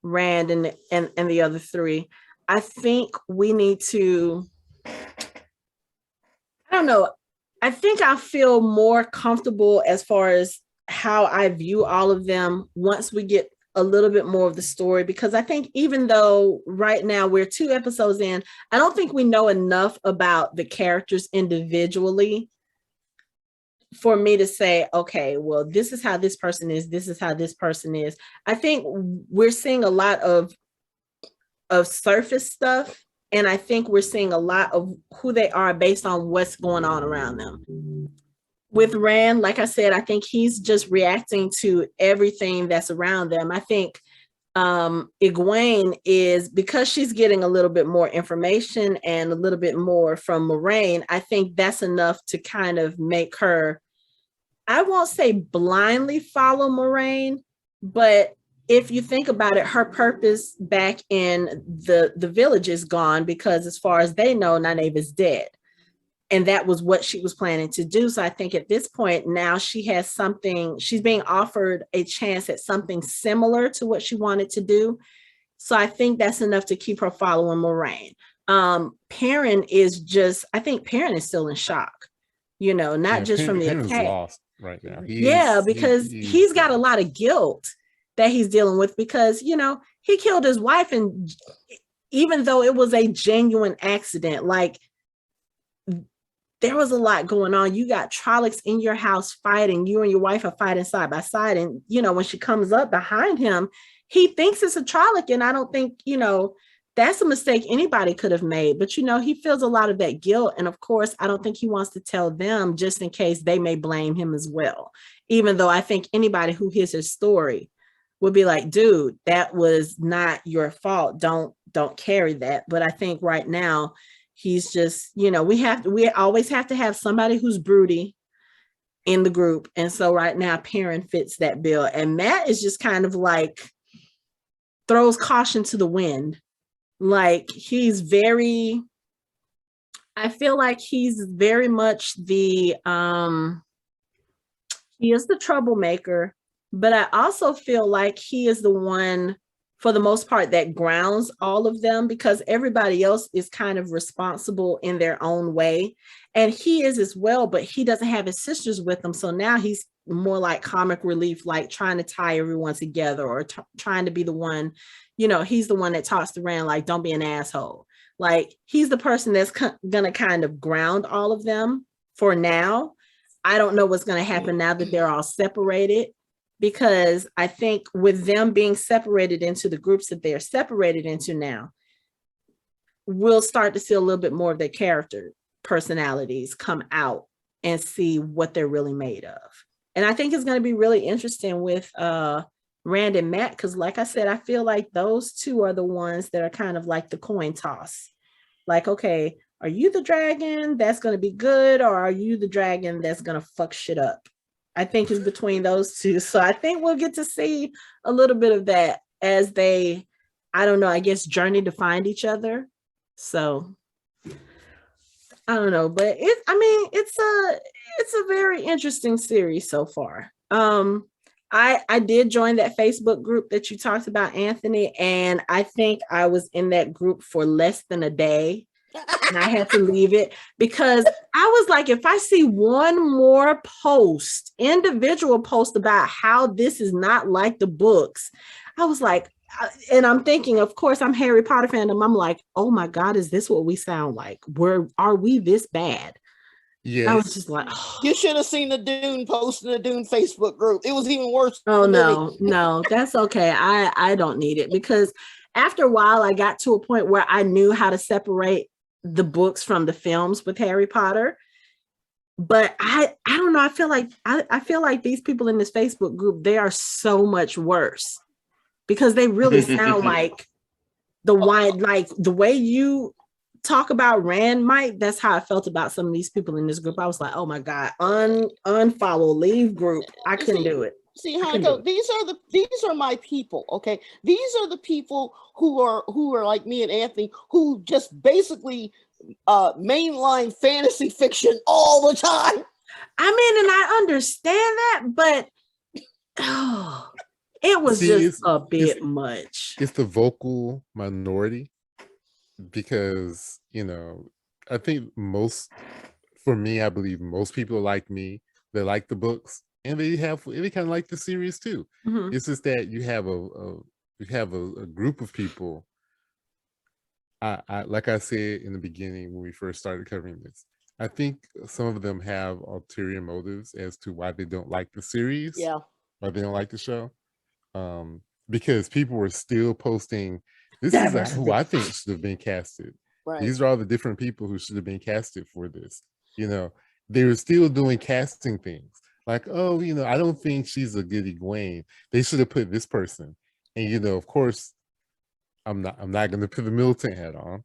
Rand and the other three, I think we need to, I don't know. I think I feel more comfortable as far as how I view all of them once we get a little bit more of the story, because I think even though right now we're 2 episodes in, I don't think we know enough about the characters individually for me to say, okay, well, this is how this person is. This is how this person is. I think we're seeing a lot of surface stuff. And I think we're seeing a lot of who they are based on what's going on around them. With Rand, like I said, I think he's just reacting to everything that's around them. I think Egwene is, because she's getting a little bit more information and a little bit more from Moraine, I think that's enough to kind of make her I won't say blindly follow Moraine, but if you think about it, her purpose back in the village is gone because as far as they know, Nynaeve is dead. And that was what she was planning to do. So I think at this point now she has something, she's being offered a chance at something similar to what she wanted to do. So I think that's enough to keep her following Moraine. Perrin is just, I think Perrin is still in shock, you know, not just from the Perrin's attack. lost right now. Because he's got a lot of guilt that he's dealing with because, you know, he killed his wife, and even though it was a genuine accident, like there was a lot going on. You got Trollocs in your house fighting, you and your wife are fighting side by side, and you know, when she comes up behind him, he thinks it's a Trolloc, and I don't think, you know, that's a mistake anybody could have made, but you know, he feels a lot of that guilt, and of course I don't think he wants to tell them just in case they may blame him as well, even though I think anybody who hears his story would be like, dude, that was not your fault, don't carry that. But I think right now he's just, you know, we always have to have somebody who's broody in the group, and so right now Perrin fits that bill, and Matt is just kind of like throws caution to the wind. Like he's very, I feel like he's very much the he is the troublemaker, but I also feel like he is the one for the most part that grounds all of them, because everybody else is kind of responsible in their own way, and he is as well, but he doesn't have his sisters with him, so now he's more like comic relief, like trying to tie everyone together, or trying to be the one, you know, he's the one that talks to Rand like, don't be an asshole. Like he's the person that's gonna kind of ground all of them for now. I don't know what's gonna happen now that they're all separated, because I think with them being separated into the groups that they're separated into now, we'll start to see a little bit more of their character personalities come out and see what they're really made of. And I think it's going to be really interesting with Rand and Matt, because like I said, I feel like those two are the ones that are kind of like the coin toss. Like, okay, are you the dragon that's going to be good, or are you the dragon that's going to fuck shit up? I think it's between those two. So I think we'll get to see a little bit of that as they, I don't know, I guess journey to find each other. So I don't know, but it's a very interesting series so far. I did join that Facebook group that you talked about, Anthony, and I think I was in that group for less than a day. And I had to leave it because I was like, if I see one more individual post about how this is not like the books, I was like, and I'm thinking, of course, I'm Harry Potter fandom. I'm like, oh my God, is this what we sound like? Are we this bad? Yeah, I was just like, oh. You should have seen the Dune post in the Dune Facebook group. It was even worse. Oh no, that's okay. I don't need it, because after a while, I got to a point where I knew how to separate the books from the films with Harry Potter. But I don't know. I feel like these people in this Facebook group, they are so much worse, because they really sound like the way you talk about Rand, Mike. That's how I felt about some of these people in this group. I was like, oh my God, unfollow, leave group. I couldn't do it. See how I go. These are my people. Okay, these are the people who are like me and Anthony, who just basically mainline fantasy fiction all the time. I mean, and I understand that, but it was just a bit much. It's the vocal minority, because, you know, I think for me, I believe most people are like me. They like the books, and they kind of like the series too. Mm-hmm. It's just that you have a group of people. I like I said in the beginning when we first started covering this, I think some of them have ulterior motives as to why they don't like the series. Yeah. Why they don't like the show. Because people were still posting, this is who I think should have been casted. Right. These are all the different people who should have been casted for this. You know, they were still doing casting things. Like, oh, you know, I don't think she's a good Egwene. They should have put this person. And, you know, of course, I'm not going to put the militant hat on,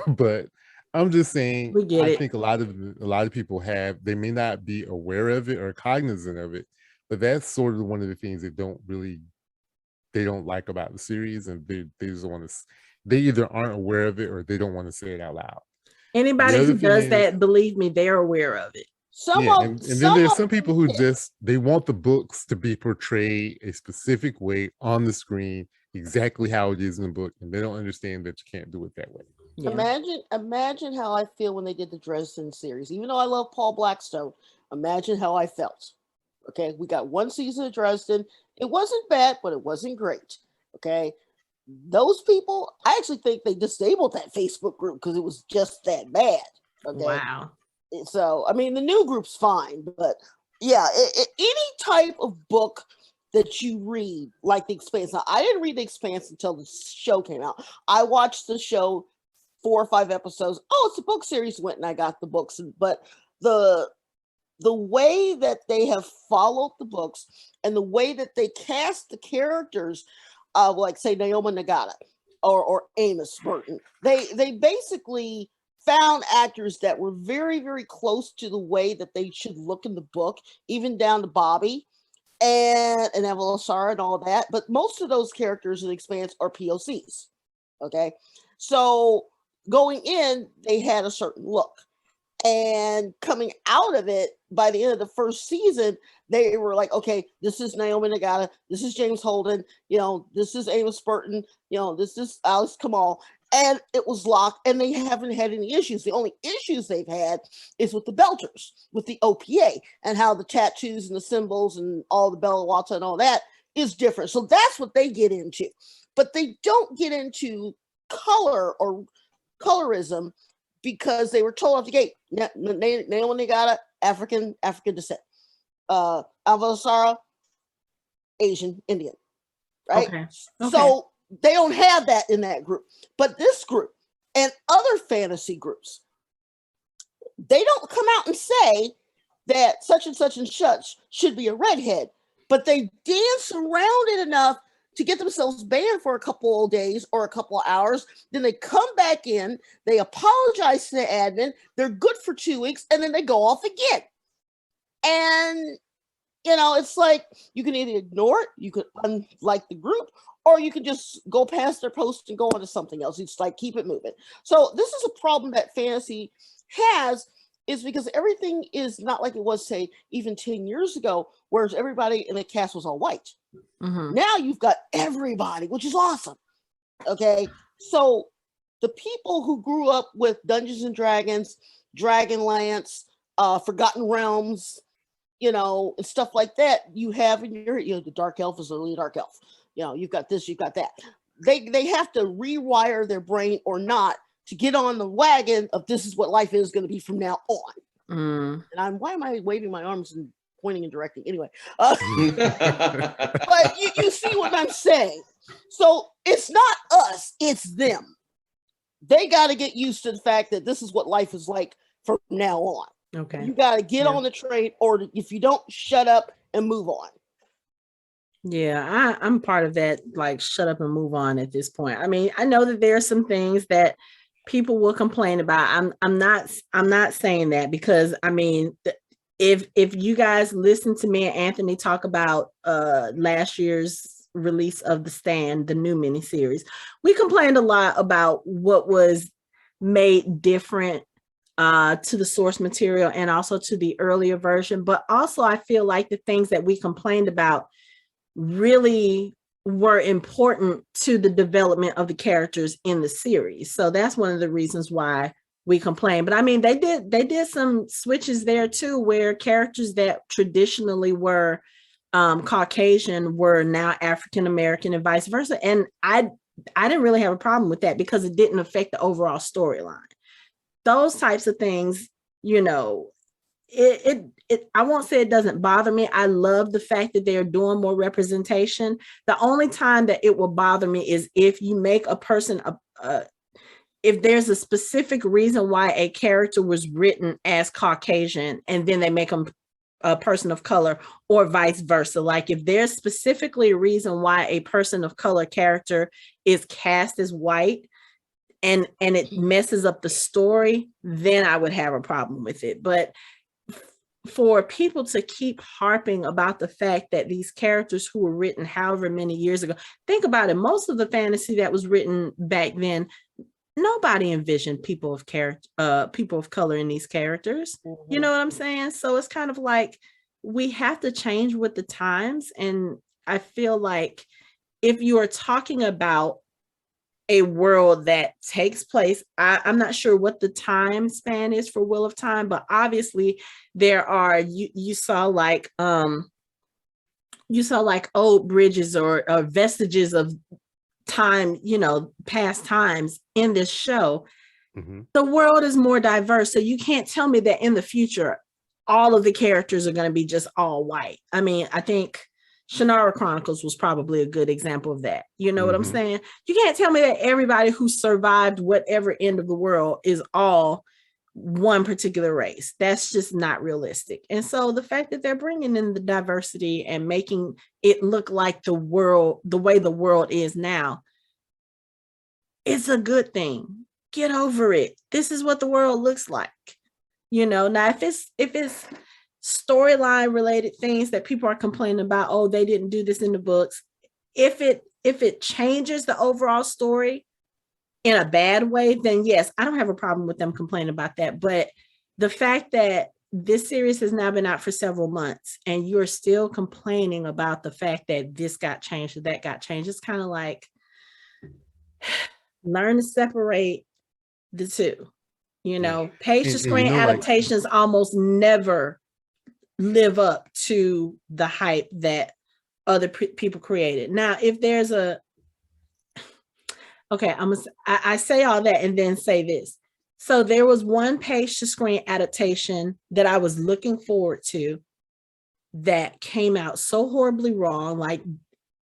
but I'm just saying, We get I it. think a lot of people they may not be aware of it or cognizant of it, but that's sort of one of the things they don't like about the series, and they just want to. They either aren't aware of it or they don't want to say it out loud. The Anybody other who thing does is, that, believe me, they're aware of it. yeah, and then there's some people who yeah. they want the books to be portrayed a specific way on the screen, exactly how it is in the book, and they don't understand that you can't do it that way. Yeah. Imagine how I feel when they did the Dresden series. Even though I love Paul Blackstone, imagine how I felt. Okay, we got one season of Dresden. It wasn't bad, but it wasn't great. Okay, those people, I actually think they disabled that Facebook group because it was just that bad. Okay, Wow. so I mean the new group's fine, but yeah, any type of book that you read, like The Expanse. Now, I didn't read The Expanse until the show came out. I watched the show 4 or 5 episodes. Oh, it's a book series. Went and I got the books, but the way that they have followed the books and the way that they cast the characters, like say Naomi Nagata or Amos Burton, they basically found actors that were very, very close to the way that they should look in the book, even down to Bobby and Evelyn and all that. But most of those characters in The Expanse are POCs. Okay, so going in, they had a certain look. And coming out of it, by the end of the first season, they were like, okay, this is Naomi Nagata, this is James Holden, this is Amos Burton, this is Alice Kamal. And it was locked, and they haven't had any issues. The only issues they've had is with the Belters, with the OPA, and how the tattoos and the symbols and all the Bella Wata and all that is different. So that's what they get into. But they don't get into color or colorism because they were told off the gate, Naomi Nagata, African descent. Alvasara, Asian, Indian, right? Okay. So they don't have that in that group. But this group and other fantasy groups, they don't come out and say that such and such and such should be a redhead, but they dance around it enough to get themselves banned for a couple of days or a couple of hours. Then they come back in, they apologize to the admin, they're good for 2 weeks, and then they go off again. And, it's like you can either ignore it, you could unlike the group, or you can just go past their post and go on to something else. It's like, keep it moving. So this is a problem that fantasy has, is because everything is not like it was, say, even 10 years ago, whereas everybody in the cast was all white. Mm-hmm. Now you've got everybody, which is awesome. Okay, so the people who grew up with Dungeons and Dragons, Dragonlance, Forgotten Realms, and stuff like that, you have in your, the Dark Elf is literally a Dark Elf. You've got this, you've got that. They have to rewire their brain or not to get on the wagon of this is what life is going to be from now on. And why am I waving my arms and pointing and directing anyway? But you see what I'm saying. So it's not us, it's them. They got to get used to the fact that this is what life is like from now on. Okay, you got to get on the train, or if you don't, shut up and move on. Yeah, I'm part of that, like, shut up and move on at this point. I mean, I know that there are some things that people will complain about. I'm not saying that, because I mean, if you guys listen to me and Anthony talk about last year's release of The Stand, the new miniseries, we complained a lot about what was made different to the source material and also to the earlier version. But also I feel like the things that we complained about really were important to the development of the characters in the series. So that's one of the reasons why we complain. But I mean, they did some switches there too, where characters that traditionally were Caucasian were now African American and vice versa. And I didn't really have a problem with that because it didn't affect the overall storyline. Those types of things, I won't say it doesn't bother me. I love the fact that they're doing more representation. The only time that it will bother me is if you make a person if there's a specific reason why a character was written as Caucasian and then they make them a person of color, or vice versa. Like if there's specifically a reason why a person of color character is cast as white, and it messes up the story, then I would have a problem with it. But for people to keep harping about the fact that these characters who were written however many years ago, think about it, most of the fantasy that was written back then, nobody envisioned people of color in these characters. Mm-hmm. You know what I'm saying? So it's kind of like we have to change with the times. And I feel like if you are talking about a world that takes place, I'm not sure what the time span is for Wheel of Time, but obviously there are, you saw like old bridges or vestiges of time, past times in this show. Mhm. The world is more diverse, so you can't tell me that in the future all of the characters are going to be just all white. I mean, I think Shannara Chronicles was probably a good example of that. You know what I'm saying? You can't tell me that everybody who survived whatever end of the world is all one particular race. That's just not realistic. And so the fact that they're bringing in the diversity and making it look like the world, the way the world is now, it's a good thing. Get over it. This is what the world looks like. Now if it's storyline related things that people are complaining about, oh, they didn't do this in the books, if it changes the overall story in a bad way, then yes, I don't have a problem with them complaining about that. But the fact that this series has now been out for several months and you're still complaining about the fact that this got changed or that got changed, it's kind of like, learn to separate the two. Page to screen adaptations almost never live up to the hype that other people created. Now, if there's I say all that and then say this. So there was one page to screen adaptation that I was looking forward to that came out so horribly wrong. Like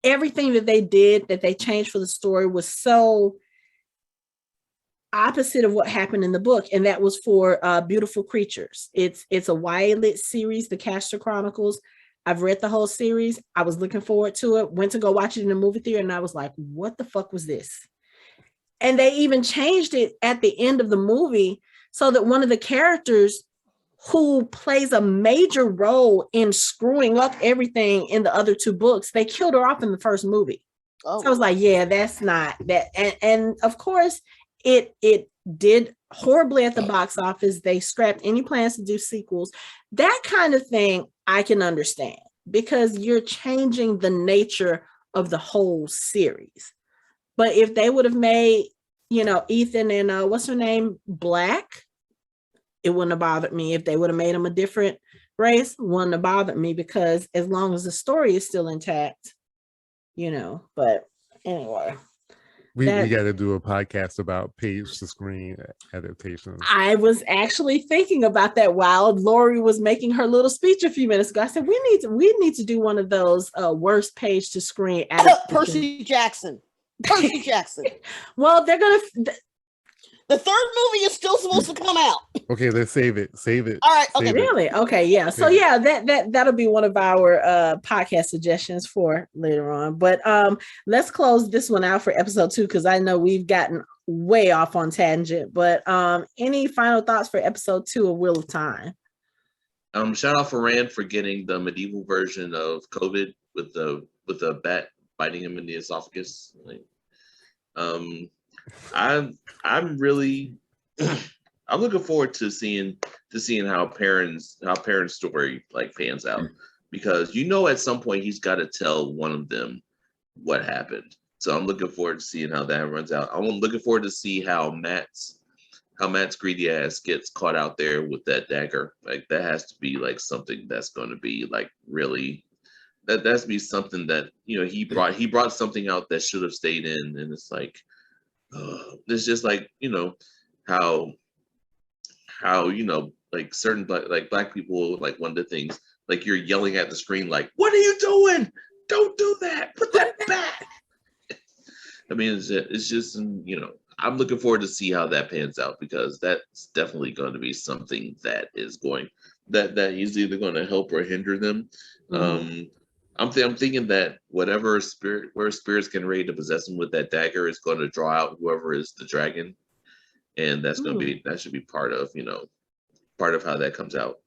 everything that they did, that they changed for the story, was so opposite of what happened in the book, and that was for Beautiful Creatures. It's a YA lit series, the Castor Chronicles. I've read the whole series. I was looking forward to it, went to go watch it in the movie theater, and I was like, what the fuck was this? And they even changed it at the end of the movie so that one of the characters who plays a major role in screwing up everything in the other two books, they killed her off in the first movie. So I was like, yeah, that's not that. And of course, it did horribly at the box office. They scrapped any plans to do sequels. That kind of thing I can understand, because you're changing the nature of the whole series. But if they would have made, Ethan and what's her name, Black, it wouldn't have bothered me. If they would have made them a different race, wouldn't have bothered me, because as long as the story is still intact, but anyway. We got to do a podcast about page to screen adaptations. I was actually thinking about that while Lori was making her little speech a few minutes ago. I said, we need to do one of those worst page to screen adaptations. Percy Jackson. Well, they're going to... The third movie is still supposed to come out. Okay, let's save it. All right. Okay. Really? Okay. Yeah. So yeah, that'll be one of our podcast suggestions for later on. But let's close this one out for episode 2, because I know we've gotten way off on tangent. But any final thoughts for episode 2 of Wheel of Time? Shout out for Rand for getting the medieval version of COVID with the bat biting him in the esophagus. I'm really I'm looking forward to seeing how Perrin's story pans out, because at some point he's got to tell one of them what happened. So I'm looking forward to seeing how that runs out. I'm looking forward to see how Matt's greedy ass gets caught out there with that dagger. That has to be something that's going to be really, that has to be something that he brought something out that should have stayed in, and it's it's just how certain black people, one of the things, you're yelling at the screen what are you doing? Don't do that. Put that back. I mean, it's just I'm looking forward to see how that pans out, because that's definitely going to be something that is that is either going to help or hinder them. Mm-hmm. I'm thinking that where spirit's getting ready to possess him with that dagger is going to draw out whoever is the dragon and that should be part of how that comes out.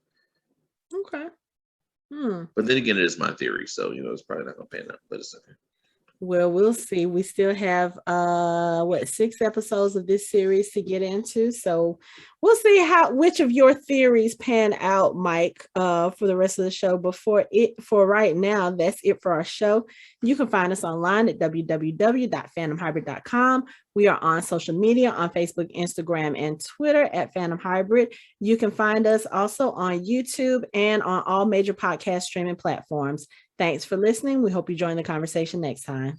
Okay. But then again, it is my theory, so it's probably not gonna pan out, but it's okay. Well, we'll see. We still have 6 episodes of this series to get into. So we'll see which of your theories pan out, Mike, for the rest of the show. For right now, that's it for our show. You can find us online at www.fandomhybrid.com. We are on social media on Facebook, Instagram, and Twitter at Fandom Hybrid. You can find us also on YouTube and on all major podcast streaming platforms. Thanks for listening. We hope you join the conversation next time.